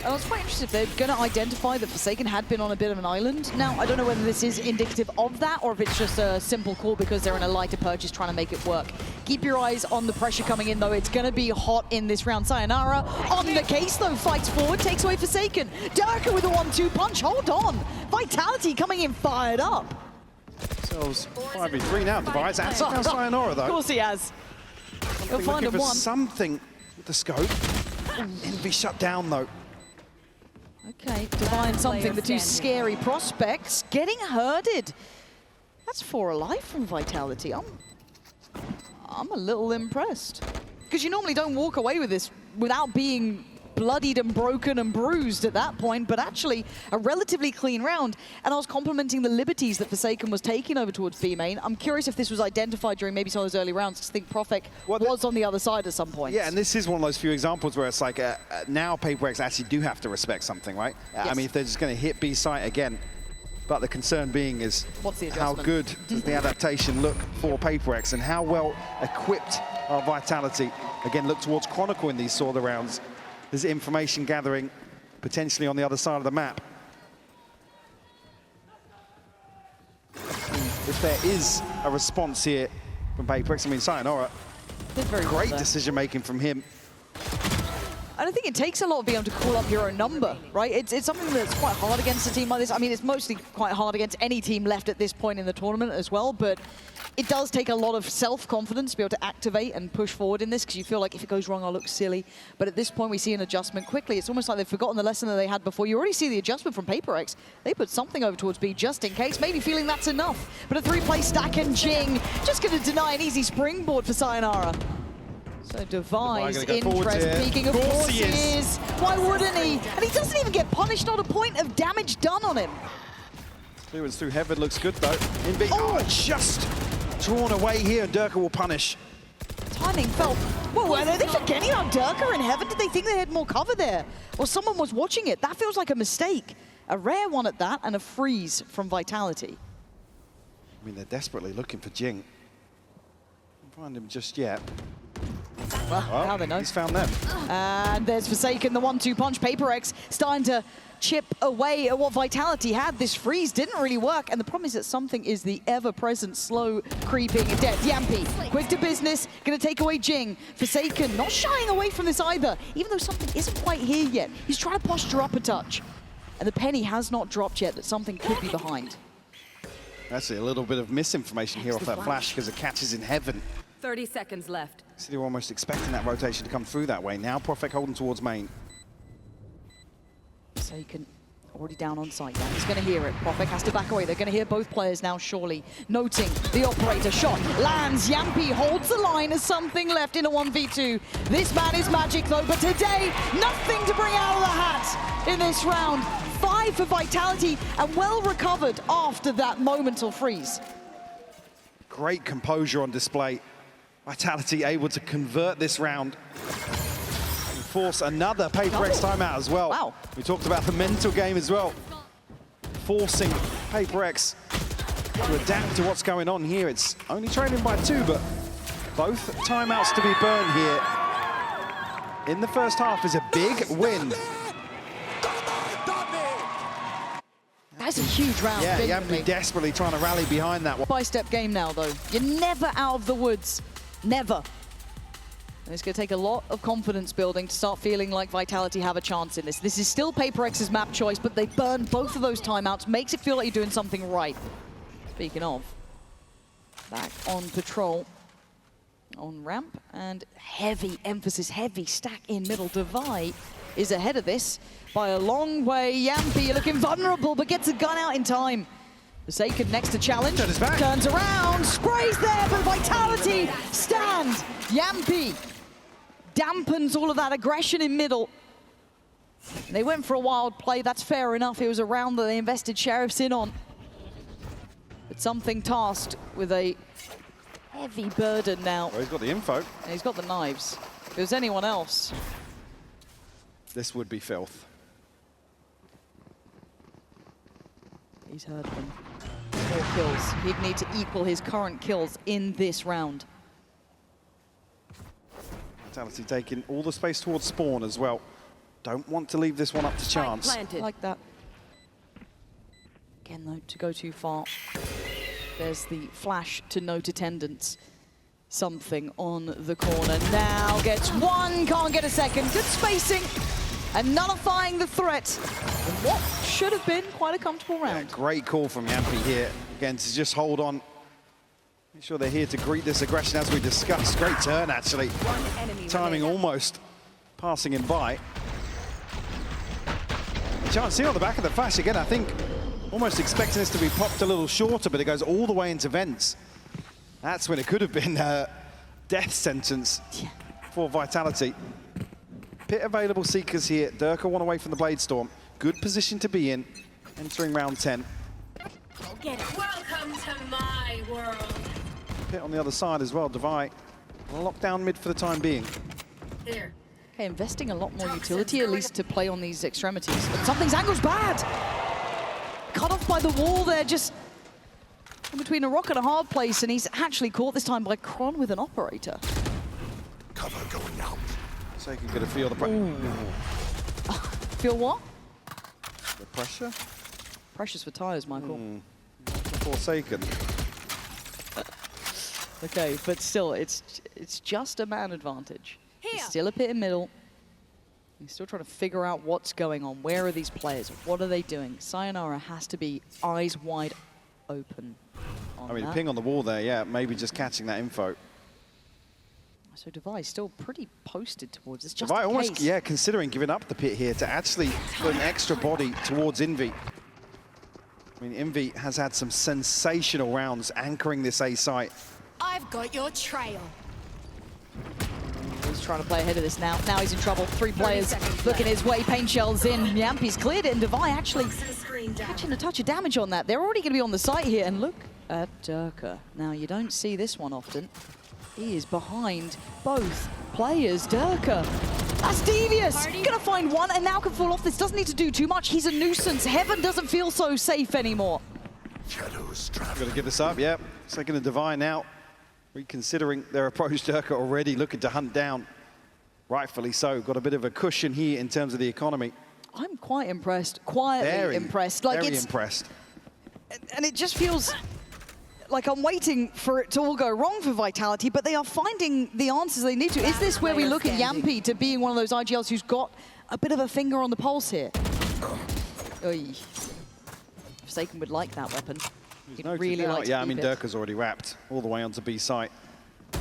I was quite interested if they're going to identify that Forsaken had been on a bit of an island. Now, I don't know whether this is indicative of that or if it's just a simple call because they're in a lighter purchase trying to make it work. Keep your eyes on the pressure coming in, though. It's going to be hot in this round. Sayonara on the case, though, fights forward, takes away Forsaken. Durka with a 1-2 punch. Hold on. Vitality coming in fired up. So 5v3 now. Device and Sayonara, though. Of course he has. He'll find him one. Something with the scope. Envy shut down, though. Okay, Divine something, the two scary prospects getting herded. That's 4 alive from Vitality. I'm a little impressed. Because you normally don't walk away with this without being bloodied and broken and bruised at that point, but actually a relatively clean round. And I was complimenting the liberties that Forsaken was taking over towards B main. I'm curious if this was identified during maybe some of those early rounds, because I think Profec was on the other side at some point. Yeah, and this is one of those few examples where it's like now PRX actually do have to respect something, right? Yes. I mean, if they're just going to hit B site again, but the concern being is how good does the adaptation look for PRX and how well equipped are Vitality. Again, look towards Chronicle in these sort of rounds. There's information gathering potentially on the other side of the map. If there is a response here from PRX, I mean, Sayonara, Did very well great there. decision-making from him. And I think it takes a lot of being able to call up your own number, right? It's something that's quite hard against a team like this. I mean, it's mostly quite hard against any team left at this point in the tournament as well, but it does take a lot of self-confidence to be able to activate and push forward in this, because you feel like if it goes wrong, I'll look silly. But at this point, we see an adjustment quickly. It's almost like they've forgotten the lesson that they had before. You already see the adjustment from PRX. They put something over towards B just in case, maybe feeling that's enough. But a 3-play stack and Jing just going to deny an easy springboard for Sayonara. So Devi's interest peaking, of course he is. Why wouldn't he? And he doesn't even get punished, not a point of damage done on him. Clearance through Heaven looks good though. In B, oh, just drawn away here, and Durka will punish. Timing felt, whoa, are they forgetting about Durka in Heaven? Did they think they had more cover there? Or someone was watching it? That feels like a mistake. A rare one at that, and a freeze from Vitality. I mean, they're desperately looking for Jing. Can't find him just yet. Well, now they know. He's found them. And there's Forsaken, the 1-2 punch. PRX starting to chip away at what Vitality had. This freeze didn't really work, and the problem is that something is the ever-present slow creeping death. Yampi, quick to business, gonna take away Jing. Forsaken not shying away from this either, even though something isn't quite here yet. He's trying to posture up a touch, and the penny has not dropped yet that something could be behind. Actually, a little bit of misinformation here off that flash, because the catch is in Heaven. 30 seconds left. So they're almost expecting that rotation to come through that way. Now Profek holding towards main. Forsaken already down on site. Yeah, he's going to hear it. Profek has to back away. They're going to hear both players now, surely. Noting the operator shot lands. Yampi holds the line as something left in a 1v2. This man is magic though, but today, nothing to bring out of the hat in this round. 5 for Vitality, and well recovered after that momental freeze. Great composure on display. Vitality able to convert this round and force another PRX timeout as well. Wow. We talked about the mental game as well. Forcing PRX to adapt to what's going on here. It's only trailing by 2, but both timeouts to be burned here in the first half is a big win. That's a huge round. Yeah, Yampi desperately trying to rally behind that one. By-step game now, though. You're never out of the woods. Never. And it's going to take a lot of confidence building to start feeling like Vitality have a chance in this. This is still PRX's map choice, but they burned both of those timeouts. Makes it feel like you're doing something right. Speaking of, back on patrol on ramp, and heavy emphasis, heavy stack in middle. Devi is ahead of this by a long way. Yampi looking vulnerable, but gets a gun out in time. Forsaken next to challenge, turns around, sprays there, but Vitality stand. Yampi dampens all of that aggression in middle. They went for a wild play, that's fair enough. It was a round that they invested Sheriffs in on. But something tasked with a heavy burden now. Well, he's got the info. And he's got the knives. If it was anyone else, This would be filth. he's heard them. 4 kills. He'd need to equal his current kills in this round. Vitality taking all the space towards spawn as well. Don't want to leave this one up to chance. I like that. Again, though, to go too far. There's the flash to note attendance. Something on the corner. Now gets one, can't get a second. Good spacing and nullifying the threat in what should have been quite a comfortable round. Yeah, great call from Yampi here. Again, to just hold on. Make sure they're here to greet this aggression as we discussed. Great turn, actually. Timing almost passing him by. Chance here on the back of the flash again, I think. Almost expecting this to be popped a little shorter, but it goes all the way into vents. That's when it could have been a death sentence for Vitality. Pit available Seekers here. Durka one away from the Blade Storm. Good position to be in, entering round 10. Welcome to my world. Pit on the other side as well. Devi locked down mid for the time being. Here. Okay, investing a lot more utility, at least to play on these extremities. But something's angle's bad. Cut off by the wall there, just in between a rock and a hard place, and he's actually caught this time by Kron with an operator. Cover going out. So he can get a feel of the Feel what? pressure? Precious for tires, Michael. Forsaken. Okay, but still, it's just a man advantage. He's still a pit in middle. He's still trying to figure out what's going on. Where are these players? What are they doing? Sayonara has to be eyes wide open on I mean, that. ping on the wall there, yeah, maybe just catching that info. So Devi still pretty posted towards this. Just Devi in almost, case. yeah, considering giving up the pit here to actually put an extra body towards Envy. I mean, Envy has had some sensational rounds anchoring this A site. I've got your trail. He's trying to play ahead of this now. Now he's in trouble. 3 players looking his way. Pain shells in. Yampi's cleared it, and Devi actually catching a touch of damage on that. They're already going to be on the site here, and look at Durka. Now, you don't see this one often. He is behind both players. Durka. That's devious. Gonna find one and now can fall off. This doesn't need to do too much. He's a nuisance. Heaven doesn't feel so safe anymore. Got to give this up, yeah. Second to Devi now. Reconsidering their approach, Durka already looking to hunt down. Rightfully so. Got a bit of a cushion here in terms of the economy. I'm quite impressed. Quietly impressed. Like very it's impressed. And it just feels like I'm waiting for it to all go wrong for Vitality, but they are finding the answers they need to. Is this where we look at Yampi to being one of those IGLs who's got a bit of a finger on the pulse here? Oy. Forsaken would like that weapon. He'd really like to yeah, I keep mean, it. Durka's already wrapped all the way onto B site. I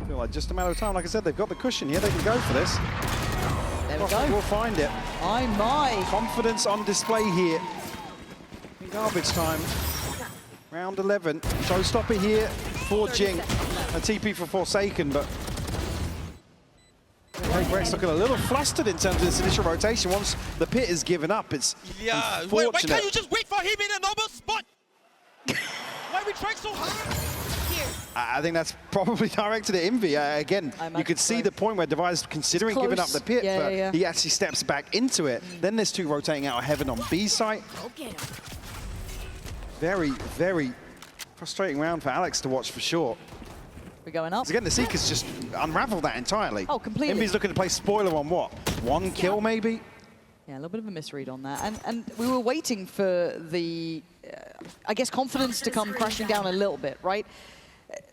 feel like just a matter of time. Like I said, they've got the cushion here. They can go for this. There we go. We'll find it. Oh my. Confidence on display here. In garbage time. Round 11. Showstopper here for Jing. A TP for Forsaken, but PRX looking a little flustered in terms of this initial rotation. Once the pit is given up, it's why can't you just wait for him in a normal spot? Why are we trying so hard? I think that's probably directed at Envy. Again, you could see the point where Devi's considering giving up the pit, but he actually steps back into it. Then there's 2 rotating out of Heaven on B site. Very, very frustrating round for Alex to watch for sure. We're going up. Again, the Seekers just unravel that entirely. Oh, completely. Envy's looking to play spoiler on what? 1 kill maybe? Yeah, a little bit of a misread on that. And we were waiting for the, I guess, confidence to come crashing down a little bit, right?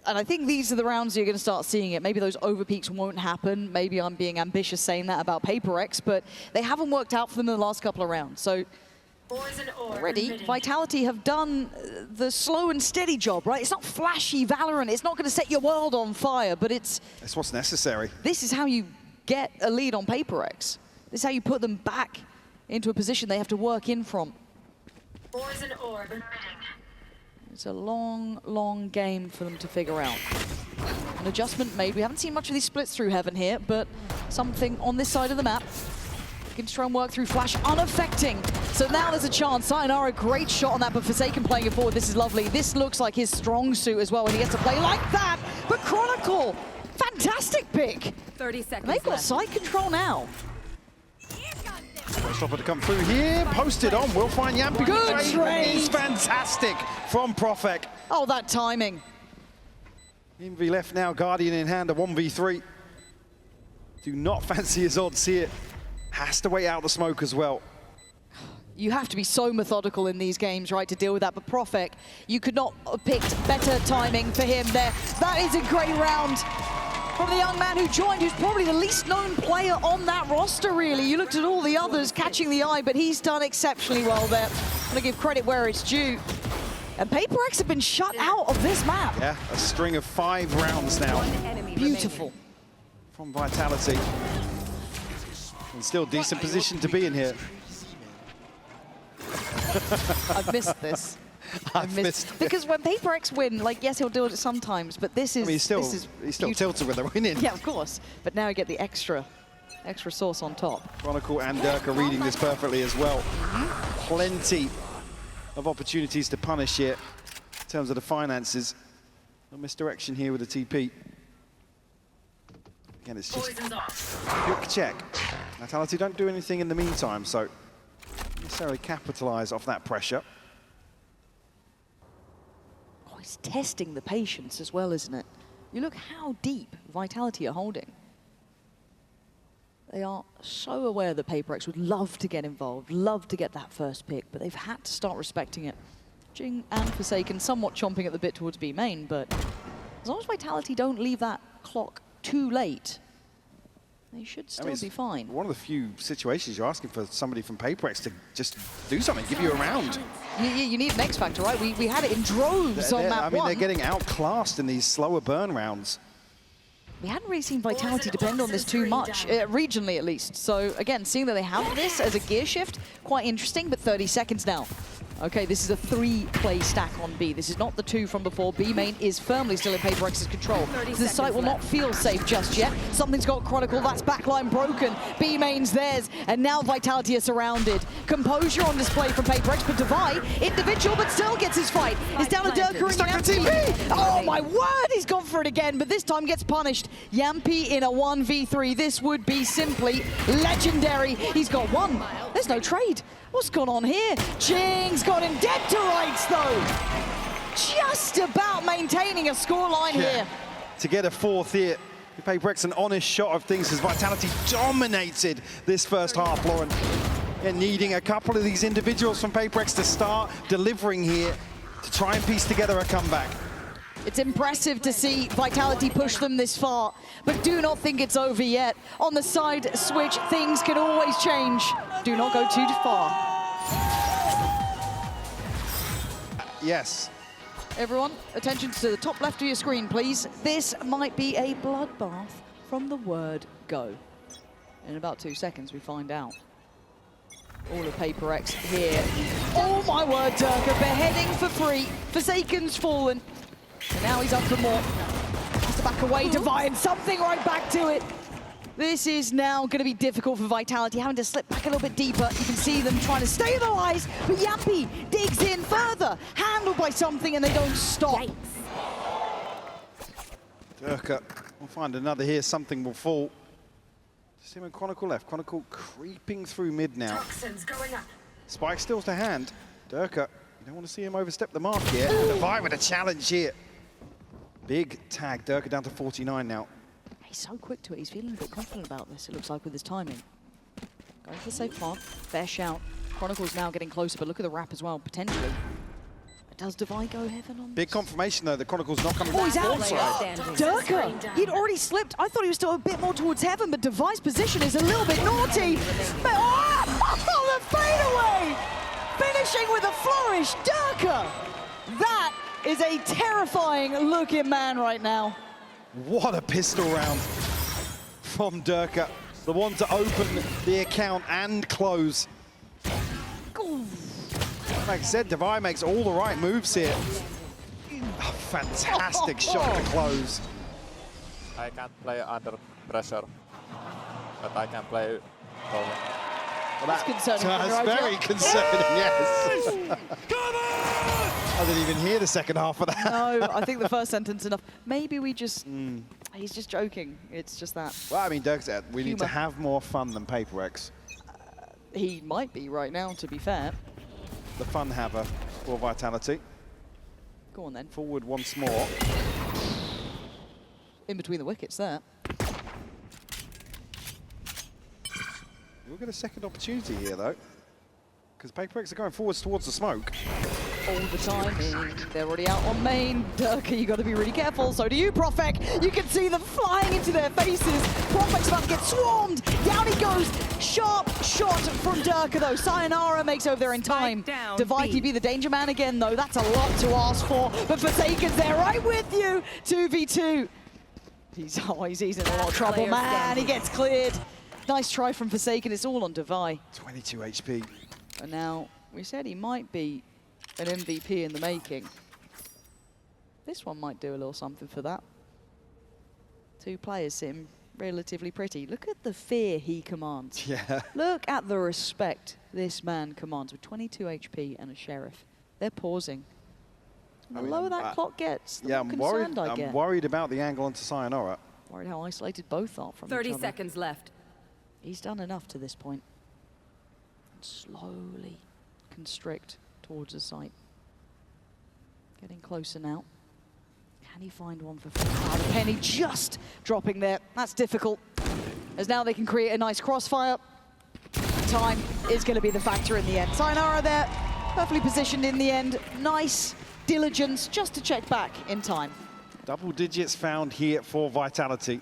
And I think these are the rounds you're going to start seeing it. Maybe those overpeaks won't happen. Maybe I'm being ambitious saying that about PRX, but they haven't worked out for them in the last couple of rounds. So already, Vitality have done the slow and steady job, right? It's not flashy Valorant. It's not going to set your world on fire, but it's what's necessary. This is how you get a lead on PRX. This is how you put them back into a position they have to work in from. It's a long, long game for them to figure out. An adjustment made. We haven't seen much of these splits through Heaven here, but something on this side of the map. Can try and work through Flash, unaffecting. So now there's a chance. Sayonara, great shot on that, but Forsaken playing it forward. This is lovely. This looks like his strong suit as well, and he gets to play like that. But Chronicle, fantastic pick. 30 seconds They've got left. side control now. Stopper to come through here, posted on, we'll find Yampi. Good trade. It's fantastic from Profek. Oh, that timing. Envy left now, Guardian in hand, a 1v3. Do not fancy his odds here. Has to wait out the smoke as well. You have to be so methodical in these games, right, to deal with that. But Profek, you could not have picked better timing for him there. That is a great round from the young man who joined, who's probably the least known player on that roster, really. You looked at all the others catching the eye, but he's done exceptionally well there. I'm going to give credit where it's due. And PRX have been shut out of this map. Yeah, a string of 5 rounds now. Beautiful. From Vitality. And still decent position to be in here. I've missed this. I've missed it. Because when PRX win, like, yes, he'll do it sometimes, but this is, I mean, he's still tilted with the winning. Yeah, of course. But now you get the extra sauce on top. Chronicle and Durka reading this perfectly as well. Plenty of opportunities to punish here in terms of the finances. No misdirection here with the TP. Again, it's just quick check. Vitality don't do anything in the meantime, so necessarily capitalize off that pressure. Oh, it's testing the patience as well, isn't it? You look how deep Vitality are holding. They are so aware that PRX would love to get involved, love to get that first pick, but they've had to start respecting it. Jing and Forsaken somewhat chomping at the bit towards B main, but as long as Vitality don't leave that clock too late, they should still be fine. One of the few situations you're asking for somebody from PRX to just do something, give you a round. You need an X factor, right? We had it in droves on map 1. I mean, they're getting outclassed in these slower burn rounds. We hadn't really seen Vitality depend on this too much, regionally at least. So again, seeing that they have this as a gear shift, quite interesting, but 30 seconds now. Okay, this is a 3-play stack on B. This is not the 2 from before. B main is firmly still in PRX's control. The site will not feel safe just yet. Something's got Chronicle, that's backline broken. B main's theirs, and now Vitality are surrounded. Composure on display from PRX, but Devi, individual, but still gets his fight. It's down to Durka and Yampy. Oh my word, he's gone for it again, but this time gets punished. Yampy in a 1v3. This would be simply legendary. He's got one. There's no trade. What's gone on here? Jing's got him dead to rights, though. Just about maintaining a scoreline here. To get a 4th here, PRX an honest shot of things as Vitality dominated this first half, Lauren. And needing a couple of these individuals from PRX to start delivering here to try and piece together a comeback. It's impressive to see Vitality push them this far, but do not think it's over yet. On the side switch, things can always change. Do not go too far. Yes. Everyone, attention to the top left of your screen, please. This might be a bloodbath from the word go. In about 2 seconds, we find out. All of PRX here. Oh my word, Durka beheading for free. Forsaken's fallen. And now he's up for more. Has to back away, Divine, something right back to it. This is now going to be difficult for Vitality, having to slip back a little bit deeper. You can see them trying to stabilize, but Yampy digs in further, handled by something, and they don't stop. Durka will find another here, something will fall. Just him and Chronicle left. Chronicle creeping through mid now. Spike still to hand. Durka, you don't want to see him overstep the mark here. Divine with a challenge here. Big tag, Durka down to 49 now. He's so quick to it, he's feeling a bit confident about this, it looks like, with his timing. Going for the safe plant, fair shout. Chronicle's now getting closer, but look at the wrap as well, potentially. Does Devi go heaven on this? Big confirmation, though, that Chronicle's not coming back. He's out! Durka! He'd already slipped. I thought he was still a bit more towards heaven, but Devi's position is a little bit naughty. But, oh, the fadeaway! Finishing with a flourish, Durka! That is a terrifying looking man right now. What a pistol round from Durka. The one to open the account and close. Like I said, Devi makes all the right moves here. A fantastic shot to close. I can't play under pressure, but I can play rolling. Well, That's concerning. That's very concerning, yes. I didn't even hear the second half of that. No, I think the first sentence enough. Maybe we just... He's just joking. It's just that. Well, I mean, Dirk said we need to have more fun than PRX. He might be right now, to be fair. The fun haver for Vitality. Go on then. Forward once more. In between the wickets there. We'll get a second opportunity here, though. Because PRX are going forwards towards the smoke. All the time. They're already out on main. Durka, you got to be really careful. So do you, Profek. You can see them flying into their faces. Profek's about to get swarmed. Down he goes. Sharp shot from Durka, though. Sayonara makes over there in time. Devi be the danger man again, though. That's a lot to ask for. But Forsaken's there right with you. 2v2. He's in a lot of trouble, man. He gets cleared. Nice try from Forsaken. It's all on Devi. 22 HP. And now, we said he might be an MVP in the making. This one might do a little something for that. Two players sitting relatively pretty. Look at the fear he commands. Yeah. Look at the respect this man commands with 22 HP and a sheriff. They're pausing. The lower that clock gets, the more concerned I get. I'm worried about the angle onto Sayonara. Worried how isolated both are from each other. 30 seconds left. He's done enough to this point. And slowly constrict towards the site. Getting closer now. Can he find one for free? Oh, the penny just dropping there. That's difficult. as now they can create a nice crossfire. Time is going to be the factor in the end. Sayonara there, perfectly positioned in the end. Nice diligence just to check back in time. Double digits found here for Vitality.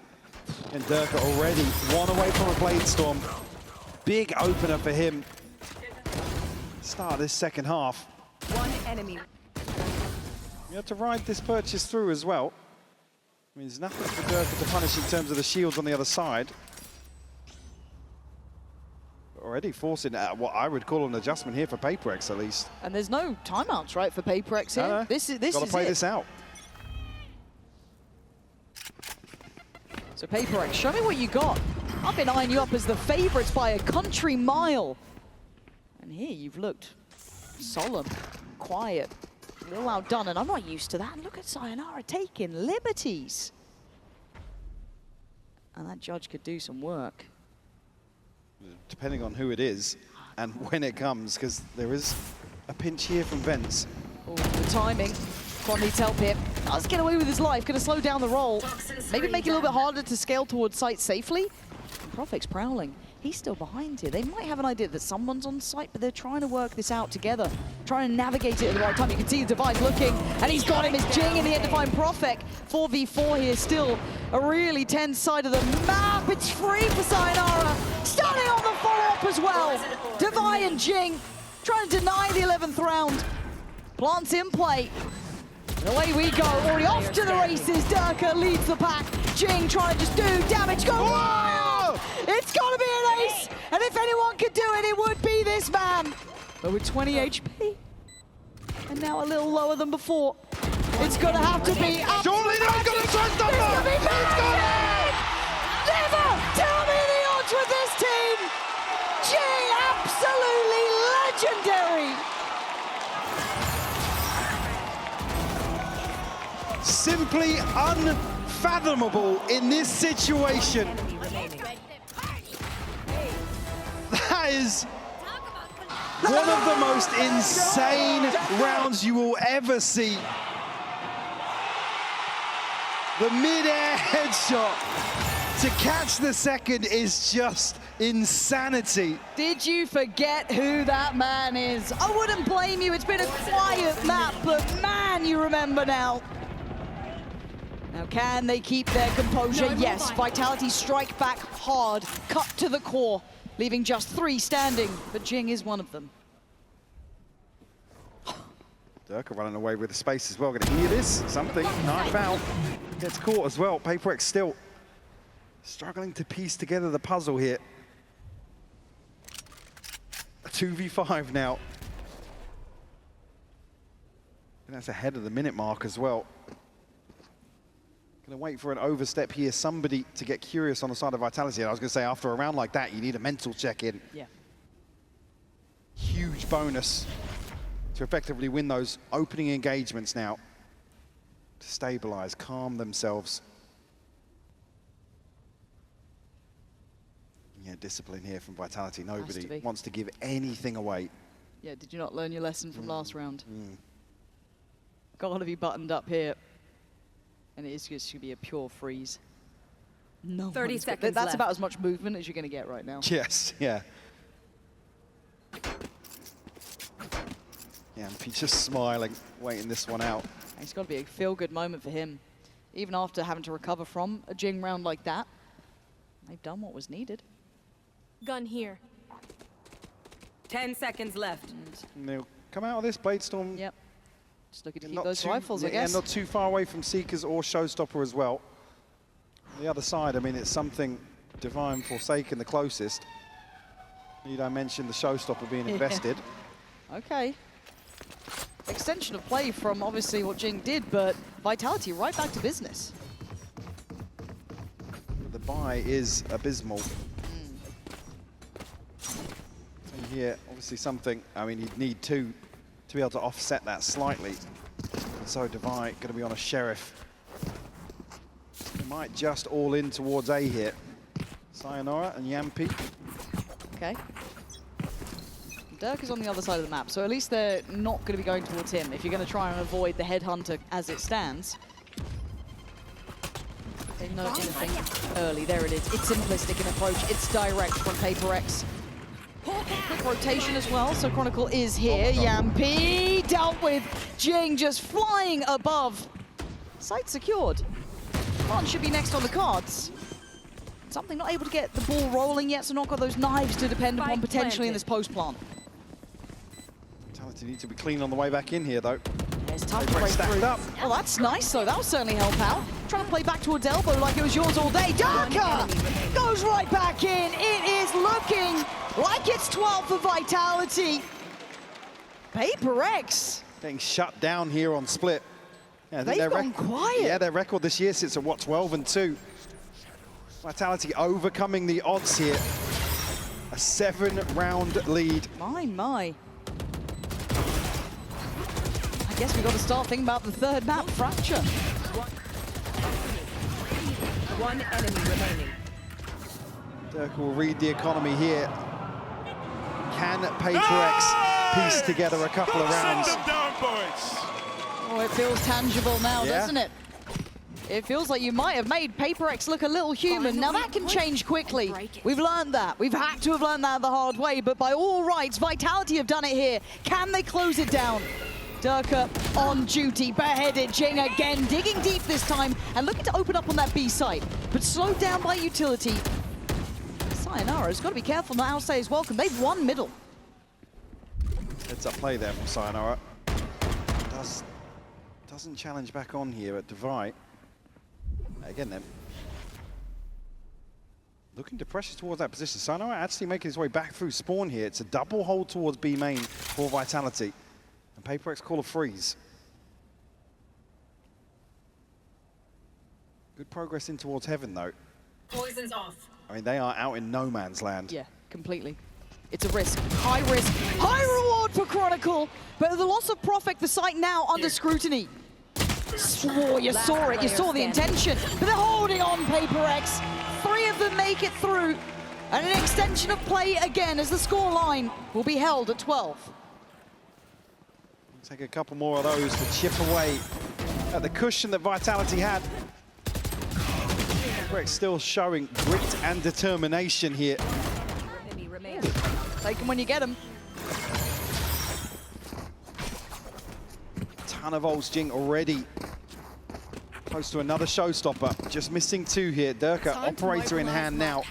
And Durka already 1 away from a Blade Storm. Big opener for him. Start this second half. One enemy. You have to ride this purchase through as well. I mean, there's nothing for Durka to punish in terms of the shields on the other side. Already forcing what I would call an adjustment here for PRX at least. And there's no timeouts, right, for PRX here? No. This is Gotta play this out. So PRX, show me what you got. I've been eyeing you up as the favorites by a country mile. And here you've looked solemn, quiet, a little outdone, and I'm not used to that. And look at Sayonara taking liberties. And that judge could do some work. Depending on who it is and when it comes, because there is a pinch here from Vents. Oh, the timing. Quan needs help here. Does get away with his life. Going to slow down the roll. Maybe make it a little bit harder to scale towards site safely. Profec's prowling. He's still behind here. They might have an idea that someone's on site, but they're trying to work this out together. Trying to navigate it at the right time. You can see the device looking, and he's got him. It's Jing in the end to find Profec. 4v4 here still. A really tense side of the map. It's free for Sayonara. Starting on the follow-up as well. Devi and Jing trying to deny the 11th round. Plants in play. And away we go. Already off to the races. Durka leads the pack. Jing trying to just do damage. Go wild! It's got to be an ace. And if anyone could do it, it would be this man. But with 20 HP. And now a little lower than before. It's going to have to be... Surely they're going to try It's going to be magic! Never tell me the odds with this team! Jing, absolutely legendary! Simply unfathomable in this situation. That is one of the most insane rounds you will ever see. The mid-air headshot to catch the second is just insanity. Did you forget who that man is? I wouldn't blame you. It's been a quiet map, but man, you remember now. Now, can they keep their composure? Yes, Vitality strike back hard, cut to the core, leaving just 3 standing, but Jing is one of them. Durka running away with the space as well. Gonna hear this, something, knife out. Gets caught as well. PRX still struggling to piece together the puzzle here. A 2v5 now. And that's ahead of the minute mark as well. Gonna wait for an overstep here, somebody to get curious on the side of Vitality. And I was gonna say, after a round like that, you need a mental check-in. Yeah. Huge bonus to effectively win those opening engagements now. To stabilize, calm themselves. Yeah, discipline here from Vitality. Nobody wants to give anything away. Yeah, did you not learn your lesson from last round? Gotta be buttoned up here. And it is just going to be a pure freeze. No 30 seconds That's left. about as much movement as you're going to get right now. Yes, yeah. Yeah, and he's just smiling, waiting this one out. It's got to be a feel-good moment for him. Even after having to recover from a Jing round like that, they've done what was needed. Gun here. 10 seconds left. And they'll come out of this Blade Storm. Yep. Just looking to keep those rifles, I yeah, guess. not too far away from Seekers or Showstopper as well. On the other side, I mean, it's something Divine Forsaken the closest. Need I mention the Showstopper being invested? Okay. Extension of play from obviously what Jing did, but Vitality right back to business. The buy is abysmal. And here, obviously something, I mean, you'd need 2 to be able to offset that slightly. And so Devi going to be on a Sheriff. They might just all in towards A here. Sayonara and Yampi. Okay. Dirk is on the other side of the map, so at least they're not going to be going towards him if you're going to try and avoid the headhunter as it stands. There's no anything early. There it is. It's simplistic in approach. It's direct from PRX. Quick rotation as well, so Chronicle is here. Yampi dealt with. Jing just flying above. Site secured. Plant should be next on the cards. Something not able to get the ball rolling yet, so not got those knives to depend upon potentially in this post plant. Vitality need to be clean on the way back in here, though. It's tough to break stacked through. up. Oh, that's nice, though. That'll certainly help out. Trying to play back towards elbow like it was yours all day. Darker goes right back in. It is looking like it's 12 for Vitality. PRX. Getting shut down here on split. Yeah, I think They've gone quiet. Yeah, their record this year sits at, what, 12-2. Vitality overcoming the odds here. A 7-round lead. My. I guess we've got to start thinking about the third map, Fracture. One enemy remaining. Dirk will read the economy here. Can PRX piece together a couple of rounds? Send them down, boys. Oh, it feels tangible now, Yeah. doesn't it? It feels like you might have made PRX look a little human. Now that can change quickly. We've learned that. We've had to have learned that the hard way, but by all rights, Vitality have done it here. Can they close it down? Durka on duty, bareheaded, Jing again, digging deep this time, and looking to open up on that B site, but slowed down by Utility. Sayonara's got to be careful not to say his welcome. They've won middle. Heads up play there from Sayonara. Doesn't challenge back on here at Divide. Again then. Looking to pressure towards that position. Sayonara actually making his way back through spawn here. It's a double hold towards B main for Vitality. And PRX call a freeze. Good progress in towards heaven though. Poison's off. I mean, they are out in no man's land. Yeah, completely. It's a risk, high reward for Chronicle, but the loss of Prophet, the site now under scrutiny. Swore you saw it, you saw the intention, but they're holding on, PRX. 3 of them make it through, and an extension of play again as the score line will be held at 12. Take a couple more of those to chip away at the cushion that Vitality had. PRX still showing grit and determination here. Enemy remaining. Take them when you get them. Ton of ults, Jing already close to another showstopper. Just missing 2 here. Durka, operator in hand now.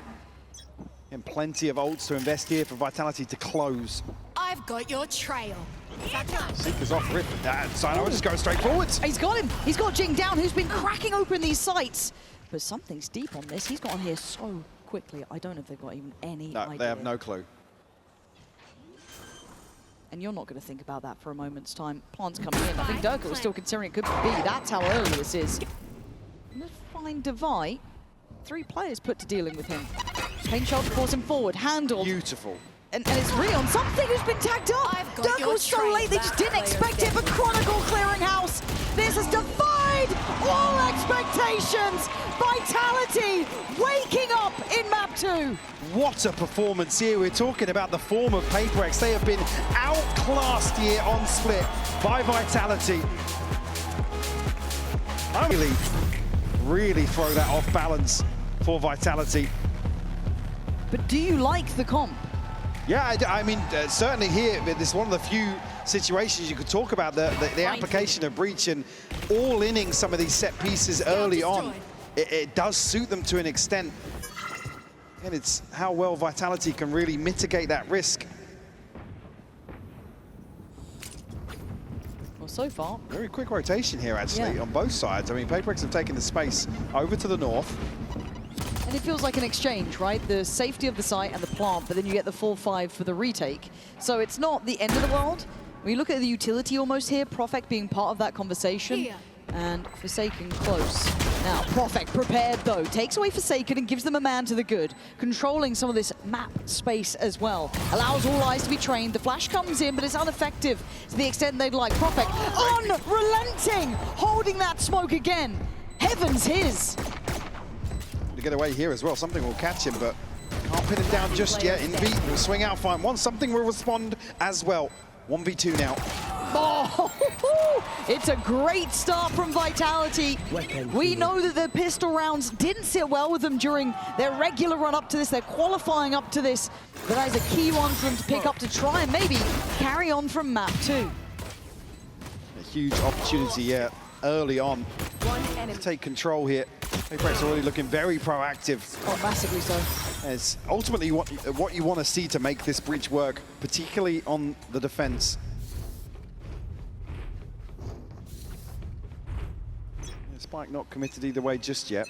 And plenty of ults to invest here for Vitality to close. I've got your trail. Seekers off rip. Sayonara just goes straight forwards. He's got him. He's got Jing down, who's been cracking open these sites. But something's deep on this. He's got on here so quickly. I don't know if they've got even any idea. No, they have no clue. And you're not going to think about that for a moment's time. Plant's coming in. I think Durka was still considering it could be. That's how early this is. Let's find Divide. 3 players put to dealing with him. Pain shot to force him forward. Handled. Beautiful. And it's Rion, something who's been tagged up. Durka was so late, they just didn't expect it, but Chronicle clearing house. This has defied all expectations. Vitality waking up in map 2. What a performance here. We're talking about the form of PRX. They have been outclassed here on split by Vitality. Really throw that off balance for Vitality. But do you like the comp? Yeah, I mean, certainly here, this is one of the few situations you could talk about the application of breach and all-inning some of these set pieces early on. It does suit them to an extent. And it's how well Vitality can really mitigate that risk. Well, so far. Very quick rotation here, actually, on both sides. I mean, PRX have taken the space over to the north. And it feels like an exchange, right? The safety of the site and the plant, but then you get the full 5 for the retake. So it's not the end of the world. When you look at the utility almost here, Profek being part of that conversation, and Forsaken close. Now, Profek prepared though, takes away Forsaken and gives them a man to the good, controlling some of this map space as well. Allows all eyes to be trained. The flash comes in, but it's ineffective to the extent they'd like. Profek unrelenting, holding that smoke again. Heaven's his. To get away here as well, something will catch him, but can't pin him down just yet. Invi will swing out fine. Something will respond as well. 1v2 now. Oh, It's a great start from Vitality. We know that the pistol rounds didn't sit well with them during their regular run up to this, their qualifying up to this. But that is a key one for them to pick up to try and maybe carry on from map 2. A huge opportunity here early on to take control here. PRX already looking very proactive. Oh, massively so. It's ultimately what you want to see to make this breach work, particularly on the defense. Spike not committed either way just yet.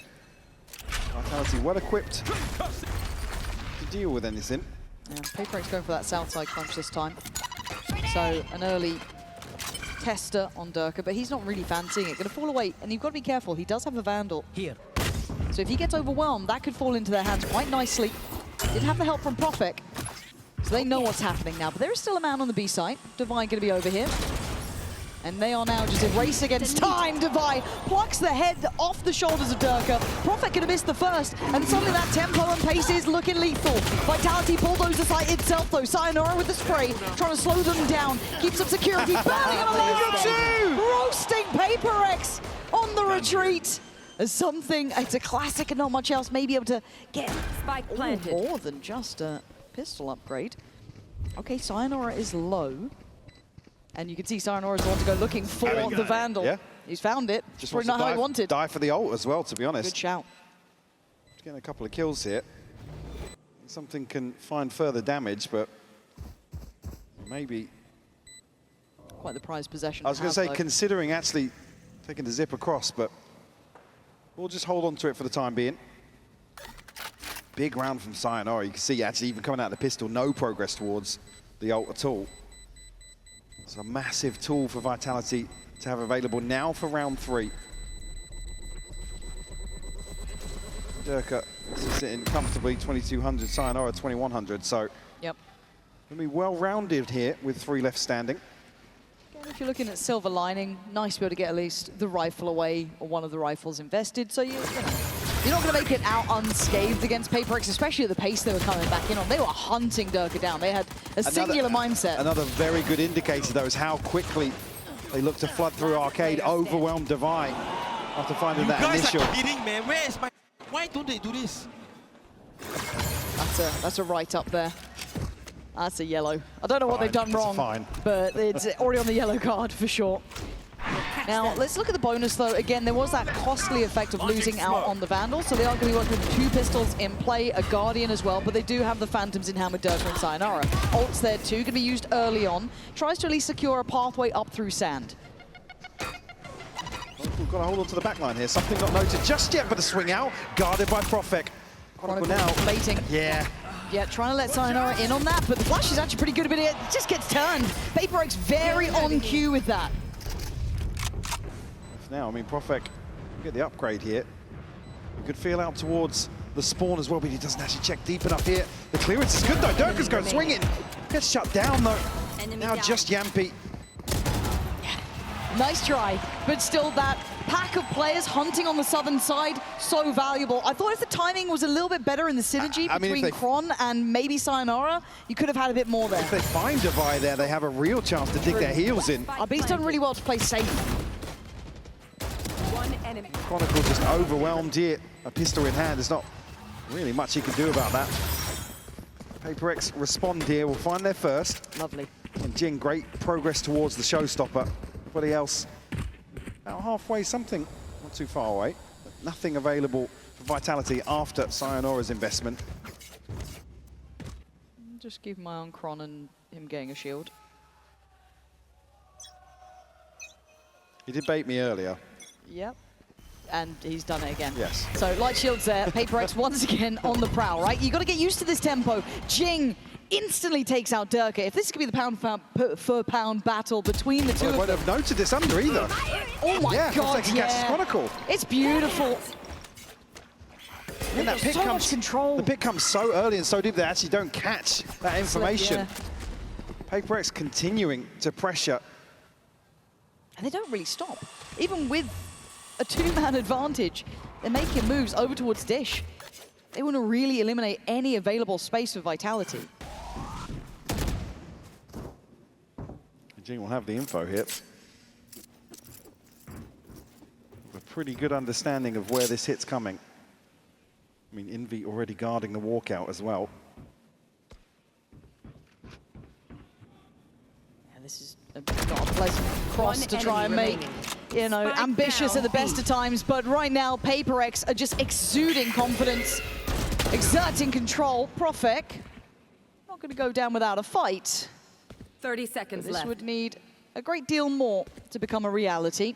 Vitality well equipped to deal with anything. Yeah, PRX going for that south side crunch this time. So an early tester on Durka, but he's not really fancying it. Going to fall away, and you've got to be careful. He does have a Vandal. Here. So if he gets overwhelmed, that could fall into their hands quite nicely. Did have the help from Profek, so they know what's happening now. But there is still a man on the B side. Divine going to be over here. And they are now just a race against time. Divine plucks the head off the shoulders of Durka. Profek going to miss the first, and suddenly that tempo and pace is looking lethal. Vitality bulldozer site itself though. Sayonara with the spray, trying to slow them down. Keeps up security, burning on a roasting PRX on the retreat. As something, it's a classic and not much else, maybe able to get Spike planted. more than just a pistol upgrade. Okay, Sayonara is low. And you can see Sayonara is the one to go looking for the Vandal. Yeah. He's found it. Just probably wants not to how he wanted. die for the ult as well, to be honest. Good shout. Getting a couple of kills here. Something can find further damage, but maybe... Quite the prized possession. I was going to say, considering actually taking the zip across, but we'll just hold on to it for the time being. Big round from Sayonara. You can see actually even coming out of the pistol, no progress towards the ult at all. It's a massive tool for Vitality to have available now for round 3. Durka sitting comfortably 2200, Sayonara 2100, so Yep. going to be well rounded here with 3 left standing. Again, if you're looking at silver lining, nice to be able to get at least the rifle away or one of the rifles invested. So you're not going to make it out unscathed against PRX, especially at the pace they were coming back in on. They were hunting Durka down. They had a singular mindset. Another very good indicator, though, is how quickly they look to flood through Arcade, overwhelm Divine after finding that initial. Guys are kidding, man. Where is my... Why don't they do this? That's a right up there. That's a yellow. I don't know what they've done wrong, fine. but it's already on the yellow card for sure. Now, let's look at the bonus, though. Again, there was that costly effect of losing out on the Vandal, so they are going to be working with 2 pistols in play, a Guardian as well, but they do have the Phantoms in hand with Durka and Sayonara. Ults there, too, going to be used early on. Tries to at least secure a pathway up through sand. We've got to hold on to the back line here. Something not noted just yet, but the swing out, guarded by Profek. Chronicle now. Baiting. Yeah. Yeah, trying to let Sayonara in on that, but the flash is actually pretty good, but it just gets turned. PRX very on cue with that. Now, I mean, Profek get the upgrade here. He could feel out towards the spawn as well, but he doesn't actually check deep enough here. The clearance is good, though. Durka's going swinging. Gets shut down, though. Now just Yampy. Nice try, but still that pack of players hunting on the southern side, so valuable. I thought if the timing was a little bit better in the synergy between Kron and maybe Sayonara, you could have had a bit more there. If they find Divine there, they have a real chance to dig their heels in. He's done really well to play safe. One enemy. Chronicle just overwhelmed here. A pistol in hand. There's not really much he can do about that. PRX respond here. Will find their first. Lovely. And Jing, great progress towards the showstopper. Everybody else about halfway, something not too far away. But nothing available for Vitality after Sayonara's investment. Just keep my eye on Kron and him getting a shield. He did bait me earlier. Yep. And he's done it again. Yes. So light shields there. PRX once again on the prowl, right? You got to get used to this tempo. Jing instantly takes out Durka. If this could be the pound for pound battle between the two I of won't them. have noted this under either. Oh my God, catches Chronicle. It's beautiful. And that pick so much control. The pick comes so early and so deep they actually don't catch that information. Yeah. PRX continuing to pressure. And they don't really stop. Even with a 2-man advantage, they're making moves over towards Dish. They want to really eliminate any available space for Vitality. Jing will have the info here. pretty good understanding of where this hit's coming. I mean, Envy already guarding the walkout as well. Yeah, this is not a pleasant cross to try and make, you know, ambitious at the best of times, but right now, PRX are just exuding confidence, exerting control. Profek, not going to go down without a fight. 30 seconds This left. would need a great deal more to become a reality.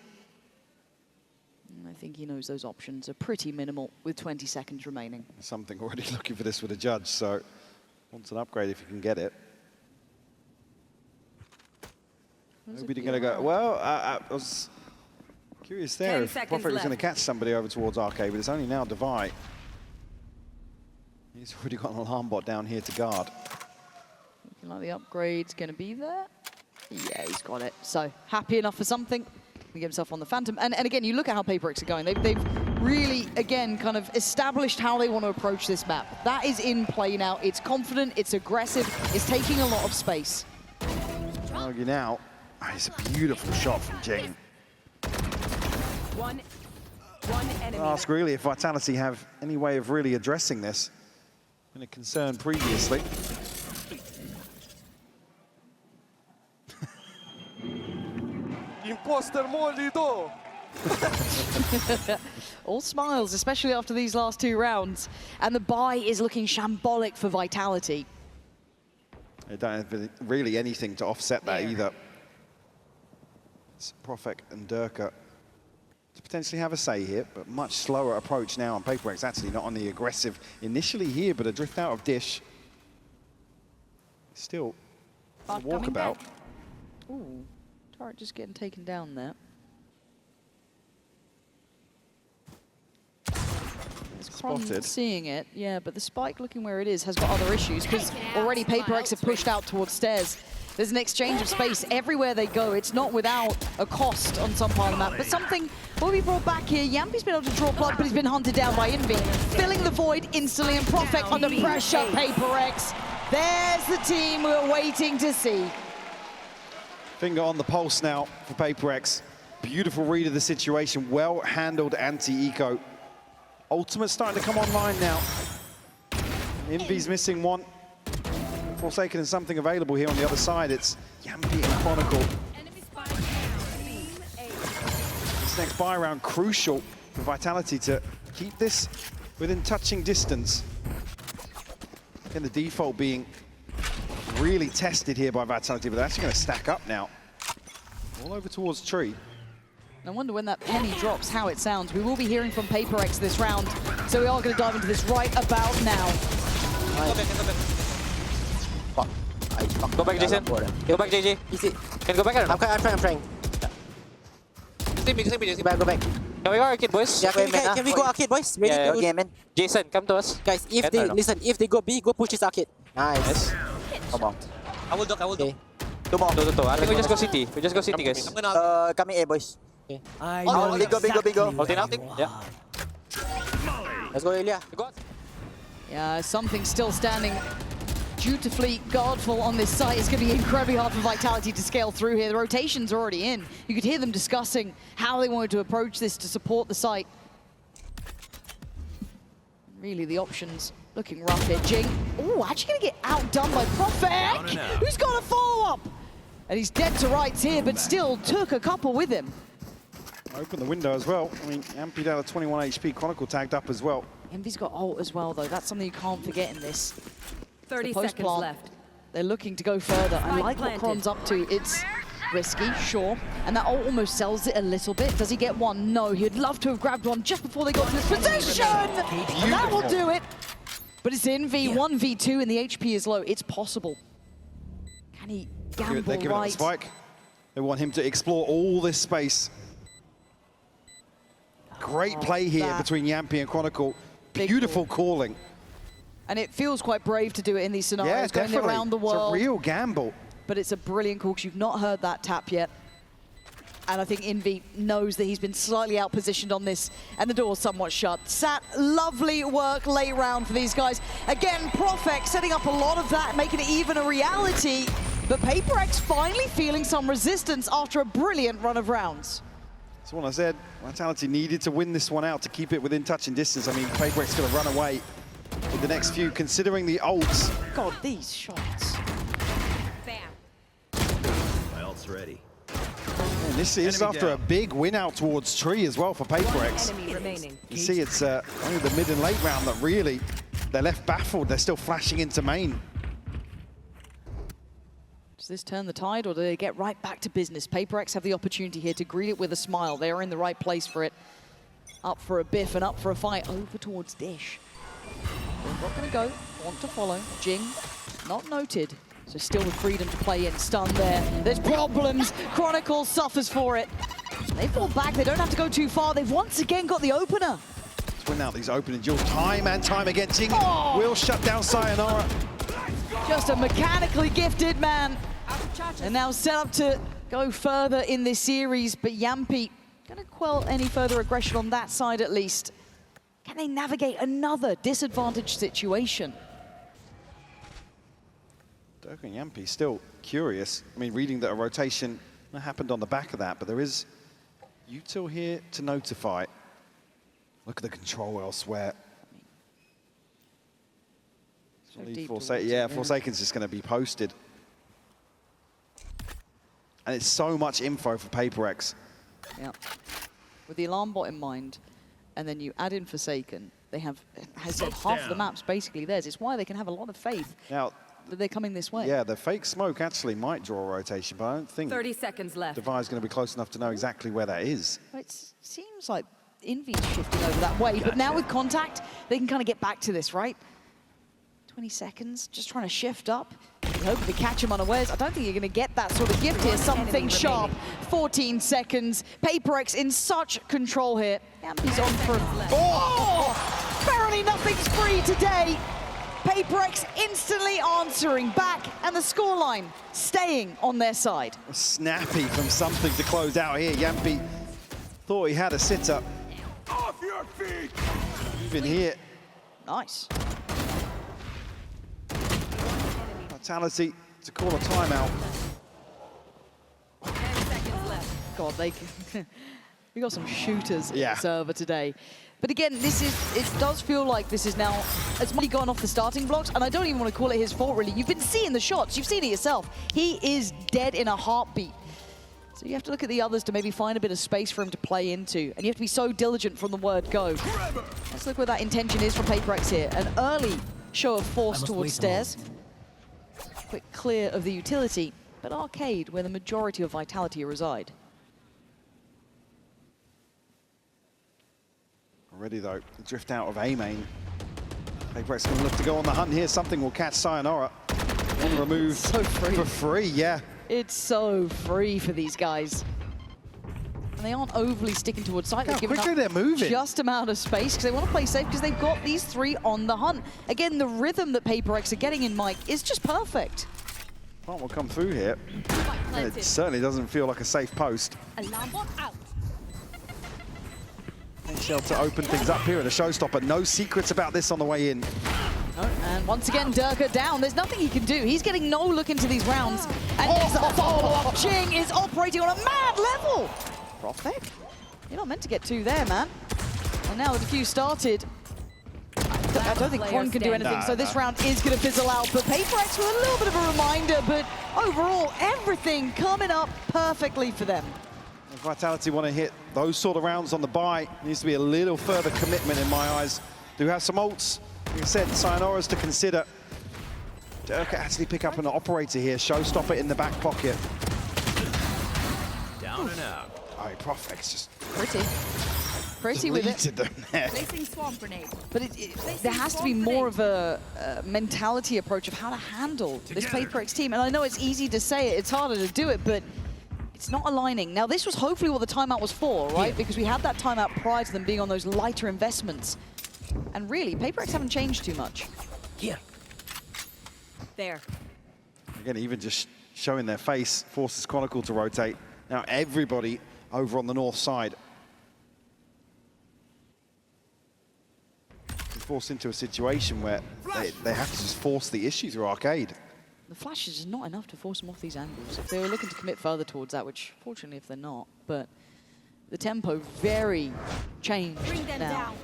And I think he knows those options are pretty minimal with 20 seconds remaining. Something already looking for this with a judge, so wants an upgrade if you can get it. Nobody going to go, well, I was curious there 10 if seconds Profek was going to left. catch somebody over towards Arcade, but it's only now Devi. He's already got an alarm bot down here to guard. Looking like the upgrade's going to be there. Yeah, he's got it. So happy enough for something. He get himself on the Phantom. And again, you look at how PRX are going. They've really, again, kind of established how they want to approach this map. That is in play now. It's confident, it's aggressive, it's taking a lot of space. Argue now. Oh, it's a beautiful shot from Jing. One enemy. Ask really if Vitality have any way of really addressing this. Been a concern previously. Imposter Molido! All smiles, especially after these last 2 rounds. And the buy is looking shambolic for Vitality. They don't have really anything to offset that either. It's Profek and Durka to potentially have a say here, but much slower approach now on PRX. Actually not on the aggressive initially here, but a drift out of Dish. Still a walkabout. Ooh, turret just getting taken down there. Spotted. Seeing it, yeah, but the spike looking where it is has got other issues because already PRX have pushed out towards stairs. There's an exchange of space everywhere they go. It's not without a cost on some part of the map, but something will be brought back here. Yampi's been able to draw blood, but he's been hunted down by Envy. Filling the void instantly, and Profek under pressure. PRX, there's the team we're waiting to see. Finger on the pulse now for PRX. Beautiful read of the situation, well handled anti-eco. Ultimate starting to come online now. Envy's missing one. Forsaken is something available here on the other side. It's Yampi and Chronicle. This next buy round crucial for Vitality to keep this within touching distance. Again, the default being really tested here by Vitality, but they're actually going to stack up now. All over towards Tree. I wonder when that penny drops, how it sounds. We will be hearing from PRX this round, so we are going to dive into this right about now. Go back, Jason. Go back, JJ. Easy. Can go back or not? I'm trying. Go back. Can we go arcade, boys? Yeah, can we go arcade, boys? Ready? Yeah, okay, man. Jason, come to us. Guys, if they listen, if they go B, go push this arcade. Nice. Come on. I will do. Two more. I think we just go city. Guys. Coming A, boys. Okay. Go. Holding out. Yeah. Let's go, Ilya. Yeah, something still standing dutifully guardful on this site. It's going to be incredibly hard for Vitality to scale through here. The rotation's already in. You could hear them discussing how they wanted to approach this to support the site. Really, the options looking rough here. Jing, ooh, actually going to get outdone by Profek, who's got a follow-up. And he's dead to rights here, but still took a couple with him. Open the window as well. I mean, Yampi down to 21 HP, Chronicle tagged up as well. Envy's got ult as well, though. That's something you can't forget in this. 30 seconds left. They're looking to go further. I like what Kron's up to. It's risky, sure. And that ult almost sells it a little bit. Does he get one? No. He'd love to have grabbed one just before they got to this position. And that will do it. But it's Envy, 1v2, and the HP is low. It's possible. Can he gamble They're giving right? it a spike. They want him to explore all this space. Great play here between Yampi and Chronicle. Beautiful calling. And it feels quite brave to do it in these scenarios, going around the world. It's a real gamble. But it's a brilliant call because you've not heard that tap yet. And I think Envy knows that he's been slightly out-positioned on this, and the door's somewhat shut. Sat, lovely work late round for these guys. Again, Profek setting up a lot of that, making it even a reality. But PRX finally feeling some resistance after a brilliant run of rounds. That's what I said. Vitality needed to win this one out to keep it within touching distance. I mean, PRX going to run away in the next few, considering the ults. God, these shots. My ult's ready. And this is after a big win out towards Tree as well for PRX. Enemy remaining. You see, it's only the mid and late round that really they're left baffled. They're still flashing into main. Does this turn the tide, or do they get right back to business? PRX have the opportunity here to greet it with a smile. They are in the right place for it. Up for a biff and up for a fight over towards Dish. They're not going to go. Want to follow. Jing, not noted. So still with freedom to play in. Stun there. There's problems. Chronicle suffers for it. They fall back. They don't have to go too far. They've once again got the opener. Let's win out these opening duels time and time again. Jing will shut down Sayonara. Just a mechanically gifted man. And now set up to go further in this series, but Yampi gonna quell any further aggression on that side at least. Can they navigate another disadvantaged situation? Dirk and Yampi still curious. I mean, reading that a rotation happened on the back of that, but there is util here to notify. Look at the control elsewhere. Forsaken's just going to be posted. And it's so much info for PRX. Yeah. With the alarm bot in mind, and then you add in Forsaken, they have, has said, half of the map's basically theirs. It's why they can have a lot of faith Now, that they're coming this way. yeah, the fake smoke actually might draw a rotation, but I don't think 30 seconds left. Devi's going to be close enough to know exactly where that is. Well, it seems like Envy's shifting over that way, but now with contact, they can kind of get back to this, right? 20 seconds, just trying to shift up. You hope to catch him unawares. I don't think you're going to get that sort of gift here. Something sharp. 14 seconds. PRX in such control here. Yampi's on for... Oh! Apparently nothing's free today. PRX instantly answering back, and the scoreline staying on their side. Snappy from something to close out here. Yampi thought he had a sitter. Off your feet! Even here. Nice. Vitality to call a timeout. 10 seconds left. God, we got some shooters in Yeah. the server today. But again, it does feel like this is now, it's money gone off the starting blocks, and I don't even want to call it his fault, really. You've been seeing the shots, you've seen it yourself. He is dead in a heartbeat. So you have to look at the others to maybe find a bit of space for him to play into, and you have to be so diligent from the word go. Let's look where that intention is from PRX here. An early show of force towards stairs. Quick clear of the utility, but arcade, where the majority of vitality reside. Already though, the drift out of A main. PRX going to look to go on the hunt here. Something will catch Sayonara. Want to remove So free. for free, yeah. It's so free for these guys. And they aren't overly sticking towards site. Look They've how given quickly up they're moving. just amount of space because they want to play safe because they've got these three on the hunt. Again, the rhythm that PRX are getting in Mike is just perfect. Plant will come through here. And it certainly doesn't feel like a safe post. Alarm bot out. Shell to open things up here in a showstopper. No secrets about this on the way in. Oh, and once again, Durka down. There's nothing he can do. He's getting no look into these rounds. And there's the follow-up. Jing is operating on a mad level. Prophet, you're not meant to get two there, man. And now with a few started, I don't think Quan can do anything, so this round is going to fizzle out. But PRX with a little bit of a reminder, but overall, everything coming up perfectly for them. If Vitality want to hit those sort of rounds on the buy, needs to be a little further commitment in my eyes. Do have some ults. Like I said, Sayonara's to consider. Durka actually pick up an operator here. Showstopper in the back pocket. Down and out. Oh, Prophet's just Pretty with it. deleted them there. Placing swamp grenade. But there has to be more of a mentality approach of how to handle this PRX team. And I know it's easy to say it, it's harder to do it, but it's not aligning. Now, this was hopefully what the timeout was for, right? Yeah. Because we had that timeout prior to them being on those lighter investments. And really, PRX haven't changed too much. Here. There. Again, even just showing their face forces Chronicle to rotate. Now everybody over on the north side. Forced into a situation where they have to just force the issue through arcade. The flash is just not enough to force them off these angles. If they were looking to commit further towards that, which fortunately if they're not, but the tempo very changed Bring them now. down.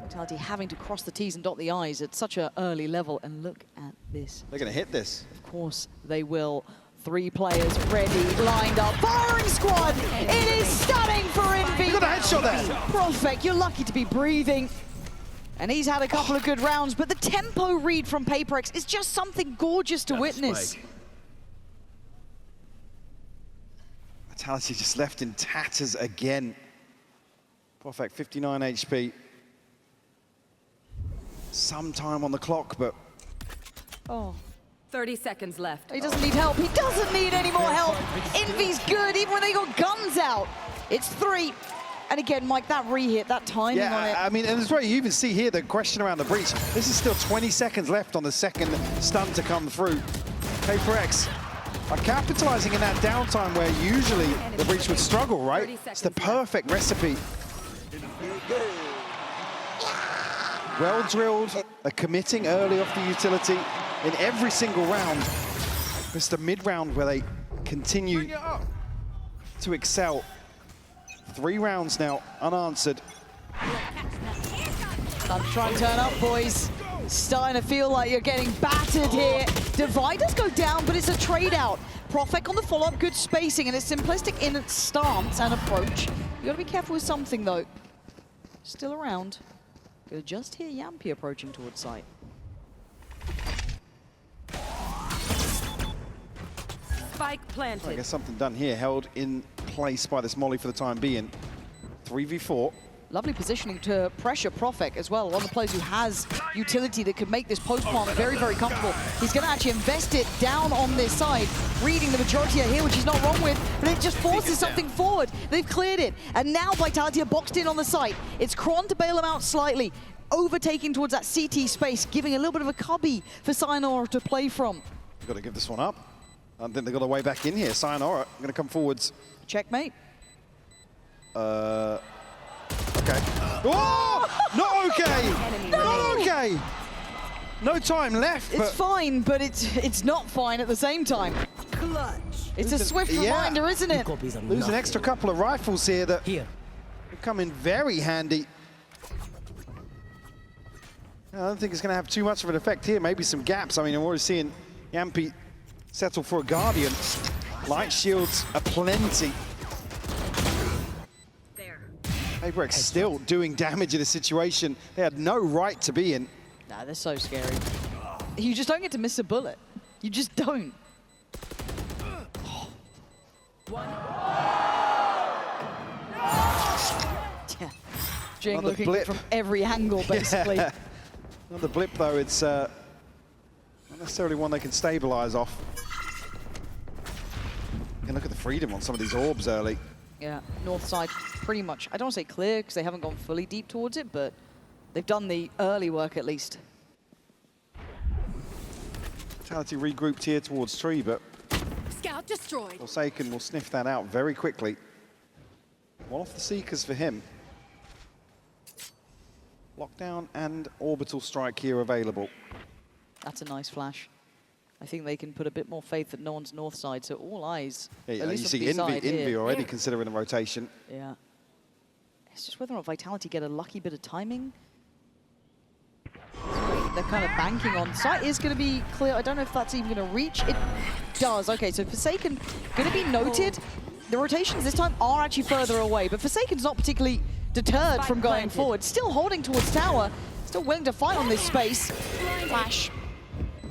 Vitality having to cross the T's and dot the I's at such an early level. And look at this. They're going to hit this. Of course they will. 3 players ready, lined up, firing squad! It is stunning for Envy! Look at the headshot there! Perfect, you're lucky to be breathing. And he's had a couple of good rounds, but the tempo read from PRX is just something gorgeous to witness. Vitality just left in tatters again. Perfect, 59 HP. Some time on the clock, but... Oh. 30 seconds left. He doesn't need help. He doesn't need any more help. Envy's good, even when they got guns out. It's 3. And again, Mike, that re-hit, that timing on it. I mean, and it's where you even see here the question around the breach. This is still 20 seconds left on the second stun to come through. PRX are capitalizing in that downtime where usually the breach would struggle, right? It's the perfect recipe. Well drilled, committing early off the utility in every single round. It's the mid-round where they continue to excel. 3 rounds now, unanswered. Time to try and turn up, boys. Starting to feel like you're getting battered here. Dividers go down, but it's a trade-out. Profek on the follow-up, good spacing, and it's simplistic in its stance and approach. You gotta be careful with something, though. Still around. You'll just hear Yampy approaching towards site. Spike I planted. guess something done here, held in place by this molly for the time being. 3v4. Lovely positioning to pressure Profek as well. One of the players who has utility that could make this post plant very, very comfortable. He's going to actually invest it down on this side, reading the majority here, which he's not wrong with, but it just forces something forward. They've cleared it, and now Vitality are boxed in on the site. It's Kron to bail him out slightly, overtaking towards that CT space, giving a little bit of a cubby for Sayonara to play from. Got to give this one up. I think they've got a way back in here. Sayonara going to come forwards. Checkmate. Okay. Oh! Not okay! Not okay! No time left. It's fine, but it's not fine at the same time. Clutch. It's a swift reminder, isn't it? Lose an extra couple of rifles here that come in very handy. I don't think it's going to have too much of an effect here. Maybe some gaps. I mean, I'm already seeing Yampy settle for a Guardian. Light shields aplenty. PRX still doing damage in a situation they had no right to be in. Nah, they're so scary. You just don't get to miss a bullet. You just don't. Yeah. Jing Another looking blip. from every angle, basically. Another blip, though. It's not necessarily one they can stabilize off. You can look at the freedom on some of these orbs early. Yeah, north side pretty much, I don't want to say clear because they haven't gone fully deep towards it, but they've done the early work at least. Vitality regrouped here towards tree, but Scout destroyed. Forsaken will sniff that out very quickly. One off the Seekers for him. Lockdown and orbital strike here available. That's a nice flash. I think they can put a bit more faith that no one's north side, so all eyes. Yeah, at you least on see B side Envy here. already considering the rotation. Yeah. It's just whether or not Vitality get a lucky bit of timing. They're kind of banking on. Site is going to be clear. I don't know if that's even going to reach. It does. Okay, so Forsaken going to be noted. The rotations this time are actually further away, but Forsaken's not particularly deterred from going forward. Still holding towards tower. Still willing to fight on this space. Flash.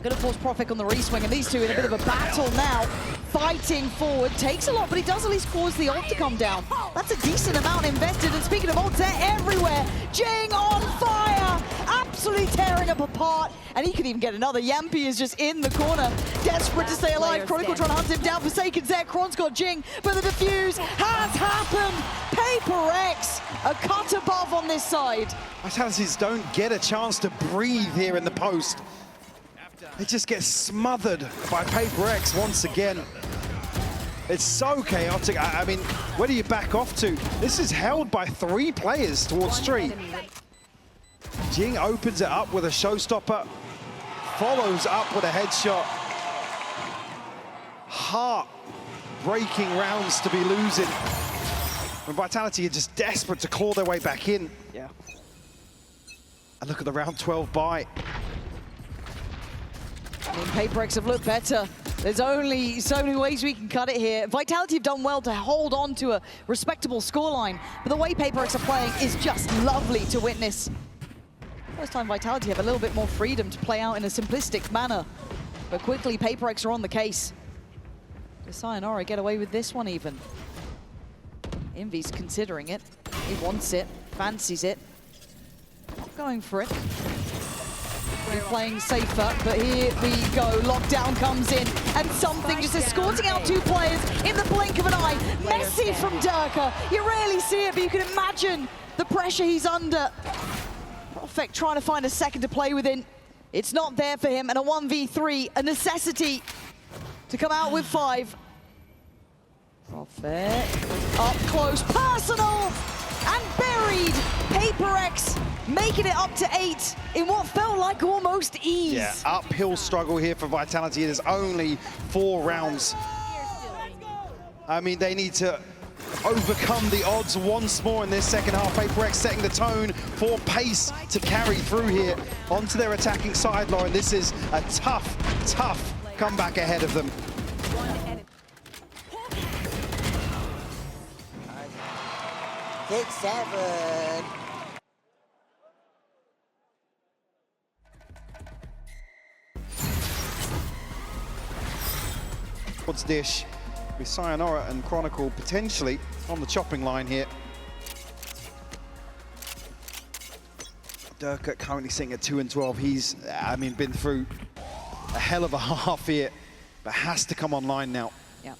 Going to force Profek on the re-swing, and these two in a bit of a battle now. Fighting forward. Takes a lot, but he does at least cause the ult to come down. That's a decent amount invested, and speaking of ults, they're everywhere. Jing on fire! Absolutely tearing up apart, and he could even get another. Yampy is just in the corner, desperate to stay alive. Chronicle trying to hunt him down. Forsaken's there. Kron's got Jing, but the defuse has happened. PRX, a cut above on this side. Vitalities don't get a chance to breathe here in the post. They just get smothered by PRX once again. It's so chaotic. I mean, where do you back off to? This is held by 3 players towards tree. Jing opens it up with a showstopper, follows up with a headshot. Heart-breaking rounds to be losing. When Vitality are just desperate to claw their way back in. Yeah. And look at the round 12 buy. I mean, PRX have looked better. There's only so many ways we can cut it here. Vitality have done well to hold on to a respectable scoreline, but the way PRX are playing is just lovely to witness. First time Vitality have a little bit more freedom to play out in a simplistic manner, but quickly PRX are on the case. Does Sayonara get away with this one even? Envy's considering it. He wants it, fancies it. Not going for it. We're playing safer, but here we go. Lockdown comes in, and something just escorting out two players in the blink of an eye. Messy from Durka. You rarely see it, but you can imagine the pressure he's under. Perfect trying to find a second to play within. It's not there for him, and a 1v3, a necessity to come out with 5. Prophet, up close, personal, and buried. PRX making it up to 8 in what felt like almost ease. Yeah, uphill struggle here for Vitality. It is only 4 rounds. I mean, they need to overcome the odds once more in this second half. PRX setting the tone for pace to carry through here onto their attacking side, Lauren. This is a tough, tough comeback ahead of them. 6-7. Towards Dish with Sayonara and Chronicle potentially on the chopping line here. Durka currently sitting at 2-12. He's, I mean, been through a hell of a half here, but has to come online now. Yeah.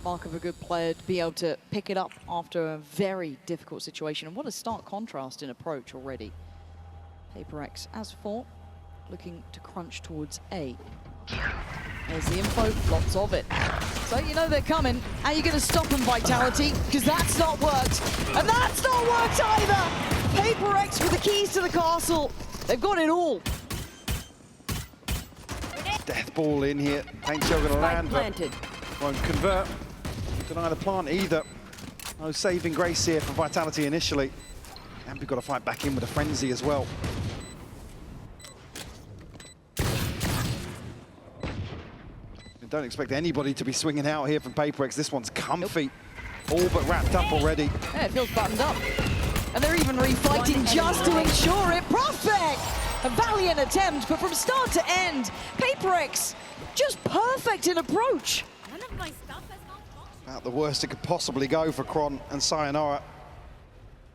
Mark of a good player to be able to pick it up after a very difficult situation. And what a stark contrast in approach already. PRX as 4, looking to crunch towards A. There's the info, lots of it. So you know they're coming. How are you going to stop them, Vitality? Because that's not worked. And that's not worked either! PRX with the keys to the castle. They've got it all. Death ball in here. Paint shell going to land, but won't convert. Deny the plant either. No saving grace here for Vitality initially. And we've got to fight back in with a frenzy as well. Don't expect anybody to be swinging out here from PRX. This one's comfy. All but wrapped up already. Yeah, it feels buttoned up. And they're even refighting just to ensure it. Perfect! A valiant attempt, but from start to end, PRX just perfect in approach. None of my stuff has malfunctioned. About the worst it could possibly go for Kron and Sayonara.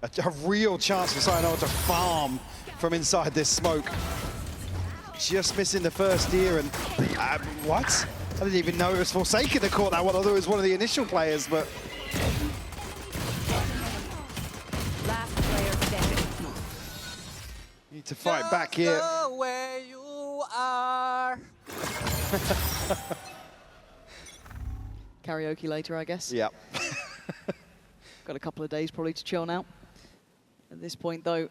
A real chance for Sayonara to farm from inside this smoke. Just missing the first year and what? I didn't even know it was Forsaken that caught that one. I thought it was one of the initial players, but Last player standing. need to fight back here. The way you are. Karaoke later, I guess. Yeah. Got a couple of days probably to chill now. At this point, though,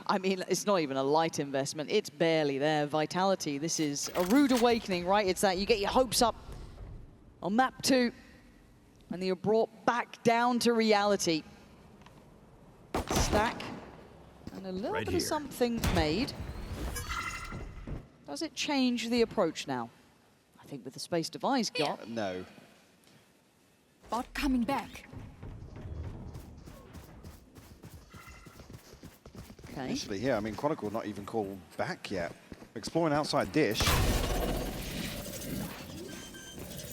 I mean, it's not even a light investment. It's barely there. Vitality, this is a rude awakening, right? It's that you get your hopes up on map 2, and you're brought back down to reality. Stack, and a little bit of something made. Does it change the approach now? I think with the space device got. No. Bot coming back. Okay. Actually, yeah, I mean, Chronicle not even called back yet. Exploring outside Dish.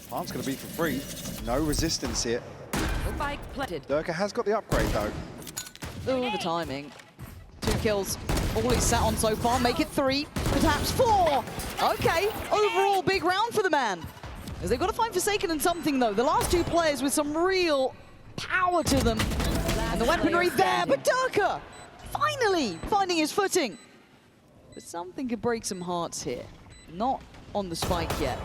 Plant's going to be for free. No resistance here. Spike planted. Durka has got the upgrade, though. Oh, the timing. 2 kills. All he's sat on so far. Make it 3, perhaps 4. Okay, overall big round for the man. As they've got to find Forsaken and something, though. The last 2 players with some real power to them. And the weaponry there, but Durka finally finding his footing. But something could break some hearts here. Not on the spike yet.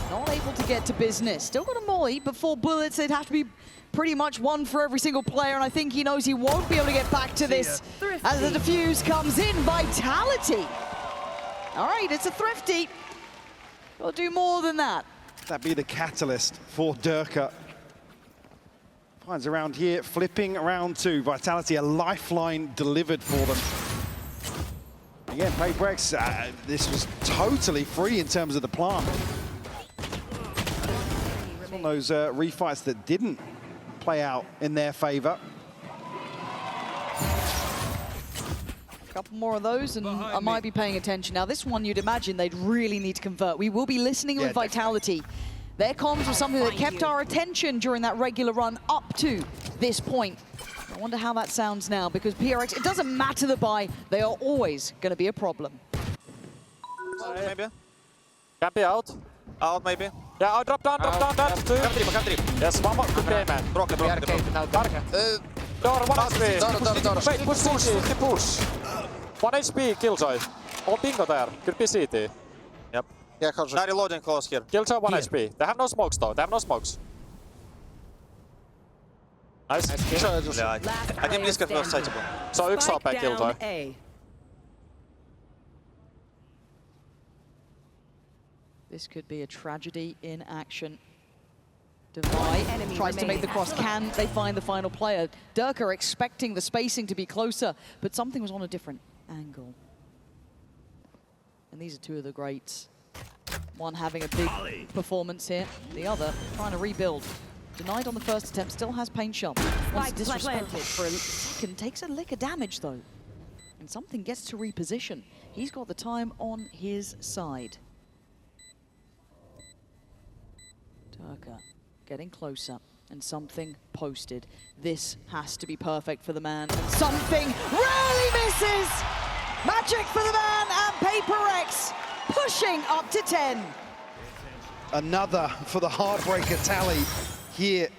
Not able to get to business. Still got a molly, but 4 bullets. They'd have to be pretty much 1 for every single player, and I think he knows he won't be able to get back to this as the defuse comes in. Vitality. All right, it's a thrifty. We'll do more than that. That'd be the catalyst for Durka. Finds around here, flipping round 2. Vitality, a lifeline delivered for them. Again, PRX, this was totally free in terms of the plant. It's one of those refights that didn't play out in their favor. A couple more of those, and I might be paying attention. Now, this one, you'd imagine they'd really need to convert. We will be listening with Vitality. Their comms was something that kept our attention during that regular run up to this point. I wonder how that sounds now, because PRX, it doesn't matter the buy, they are always going to be a problem. Maybe. Can be out. Out maybe. Yeah, I'll drop down, that's 2. Come trip. Yes, one more. Good game, man. Broke. Now, dark. Door, 1 HP. Wait, push. 1 HP, Killjoy. Oh, bingo there. Could be CT. Yep. They're reloading close here. Killjoy 1 HP. They have no smokes though. They have no smokes. Nice. Yeah, I think this got was sightable. So yksi on back Killjoy. A. This could be a tragedy in action. Divide tries to make the cross. Can they find the final player? Durka expecting the spacing to be closer, but something was on a different angle. And these are two of the greats. One having a big performance here, the other trying to rebuild. Denied on the first attempt, still has paint shot. Once disrespected for a second, takes a lick of damage though. And something gets to reposition. He's got the time on his side. Durka getting closer, and something posted. This has to be perfect for the man, and something really misses! Magic for the man, and PRX pushing up to 10. Another for the Heartbreaker tally here.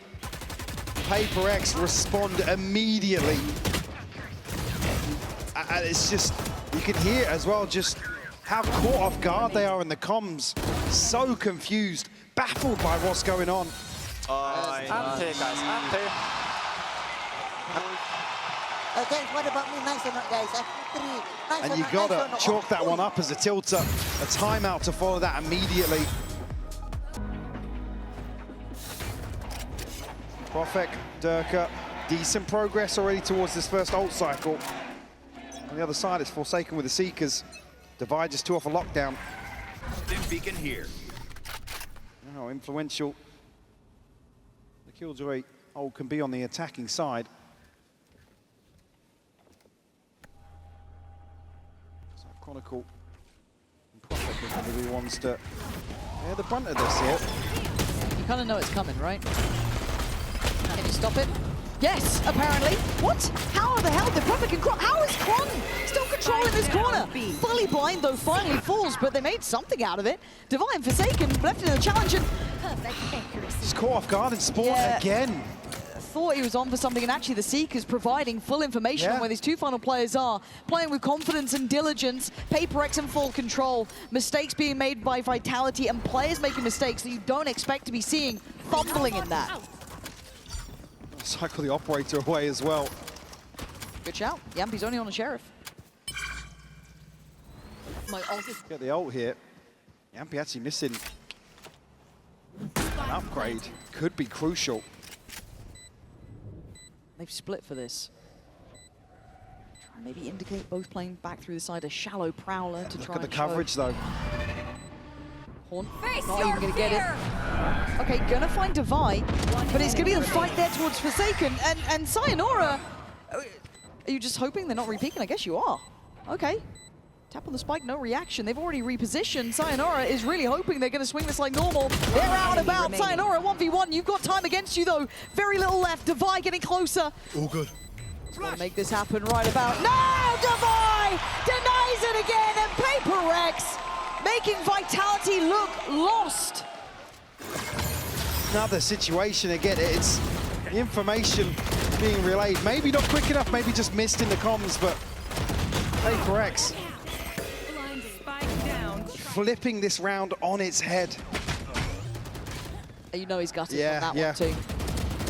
PRX respond immediately. And it's just, you can hear as well just how caught off guard they are in the comms. So confused, baffled by what's going on. Anti, guys, anti. Okay, what about me? Nice or not, guys? And you gotta chalk that one up as a tilter. A timeout to follow that immediately. Profek, Durka, decent progress already towards this first ult cycle. On the other side, it's Forsaken with the Seekers. Divide just 2 off a lockdown. Stim beacon here. How influential the Killjoy ult can be on the attacking side. So Chronicle and Profek are going to be ones to bear the brunt of this here. You kind of know it's coming, right? Can you stop it? Yes, apparently. What? How the hell did Profek and Kron? How is Kron still controlling this corner? Fully blind though, finally falls, but they made something out of it. Divine Forsaken left in the challenge and Just caught off guard and spawn again. Thought he was on for something, and actually the Seekers providing full information on where these two final players are. Playing with confidence and diligence, PRX in full control. Mistakes being made by Vitality and players making mistakes that you don't expect to be seeing. Fumbling in that. Cycle the operator away as well. Good shout. Yampi's only on a Sheriff. My ult is... Get the ult here. Yampi actually missing an upgrade. Could be crucial. They've split for this. Try and maybe indicate both playing back through the side. A shallow Prowler to try and Look at the coverage though. Horn. Not even gonna get it. Okay, gonna find Divide, but it's gonna be the fight there towards Forsaken and Sayonara. Are you just hoping they're not re-peeking? I guess you are. Okay. Tap on the spike, no reaction. They've already repositioned. Sayonara is really hoping they're gonna swing this like normal. They're out and about. Sayonara 1v1. You've got time against you though. Very little left. Divide getting closer. Oh, good. Gotta make this happen right about now. Divide denies it again, and PRX making Vitality look lost. Another situation again. It's the information being relayed. Maybe not quick enough, maybe just missed in the comms, but PRX flipping this round on its head. You know he's gutted on that one too.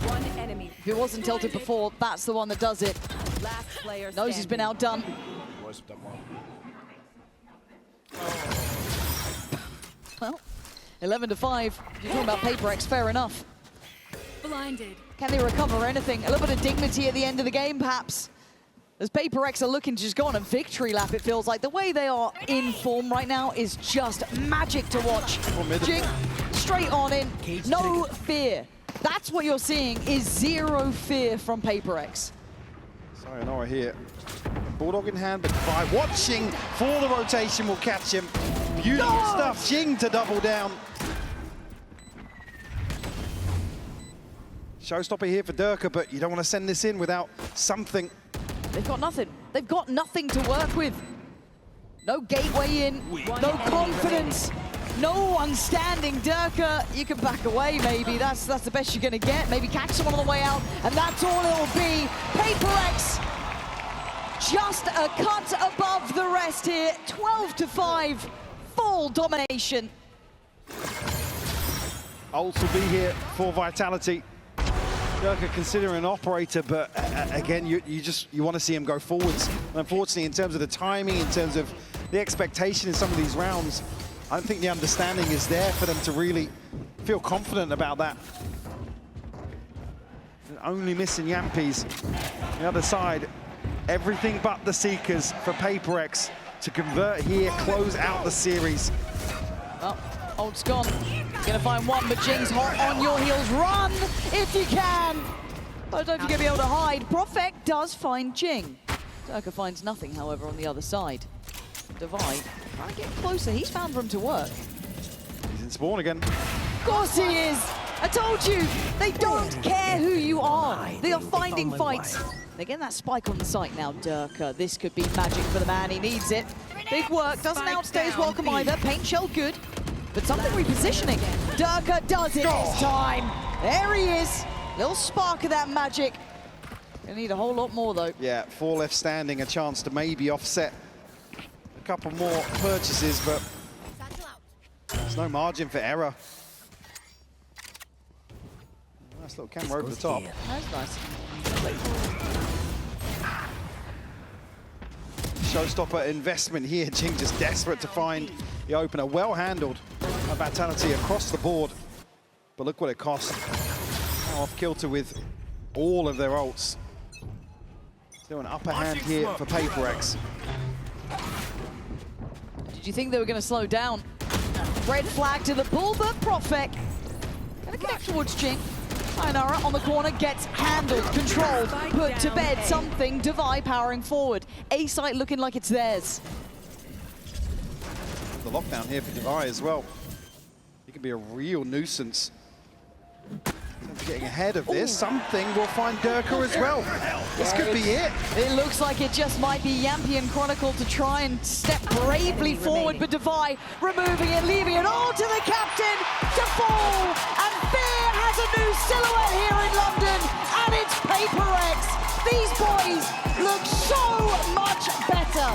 One enemy. If it wasn't tilted before, that's the one that does it. Last player Knows he's been outdone. Well, 11-5. You're talking about PRX, fair enough. Blinded. Can they recover anything? A little bit of dignity at the end of the game, perhaps. As PRX are looking to just go on a victory lap, it feels like. The way they are in form right now is just magic to watch. Jing, straight on in, no fear. That's what you're seeing, is zero fear from PRX. Sayonara here. Bulldog in hand, but by watching for the rotation will catch him. Beautiful stuff, Jing to double down. Showstopper here for Durka, but you don't want to send this in without something. They've got nothing. They've got nothing to work with. No gateway in, no confidence, no one standing. Durka, you can back away maybe. That's the best you're going to get. Maybe catch someone on the way out, and that's all it'll be. PRX just a cut above the rest here. 12-5, full domination. Ults will be here for Vitality. Durka considering an operator, but again, you want to see him go forwards. And unfortunately, in terms of the timing, in terms of the expectation in some of these rounds, I don't think the understanding is there for them to really feel confident about that. And only missing Yampies. The other side, everything but the Seekers for PRX to convert here, close out the series. Oh, Ult's gone. Gonna find one, but Jing's hot on your heels. Run if you can. I don't know if you're gonna be able to hide. Profek does find Jing. Durka finds nothing, however, on the other side. Divide, trying to get closer. He's found room to work. He's in spawn again. Of course he is. I told you, they don't care who you are. They are finding fights. They're getting that spike on the site now, Durka. This could be magic for the man. He needs it. Big work, doesn't outstay his welcome either. Paint shell good, but something repositioning. Durka does it this time. There he is. Little spark of that magic. Gonna need a whole lot more though. Yeah, 4 left standing, a chance to maybe offset a couple more purchases, but there's no margin for error. Nice little camera over the top. That's nice. Showstopper investment here. Jing just desperate to find the opener. Well handled by Vitality across the board. But look what it cost. Now off kilter with all of their ults. Still an upper hand here for PRX. Did you think they were going to slow down? Red flag to the bull, but Profek gonna connect towards Jing. Sayonara on the corner gets handled, controlled, put to bed. Something. Divide powering forward. A site looking like it's theirs. The lockdown here for Devi as well. He can be a real nuisance. Getting ahead of this, something will find Durka as well. This could be it. It looks like it just might be Yampian Chronicle to try and step bravely forward, but Devi removing it, leaving it all to the captain to fall. And Fear has a new silhouette here in London, and it's PRX. These boys look so much better.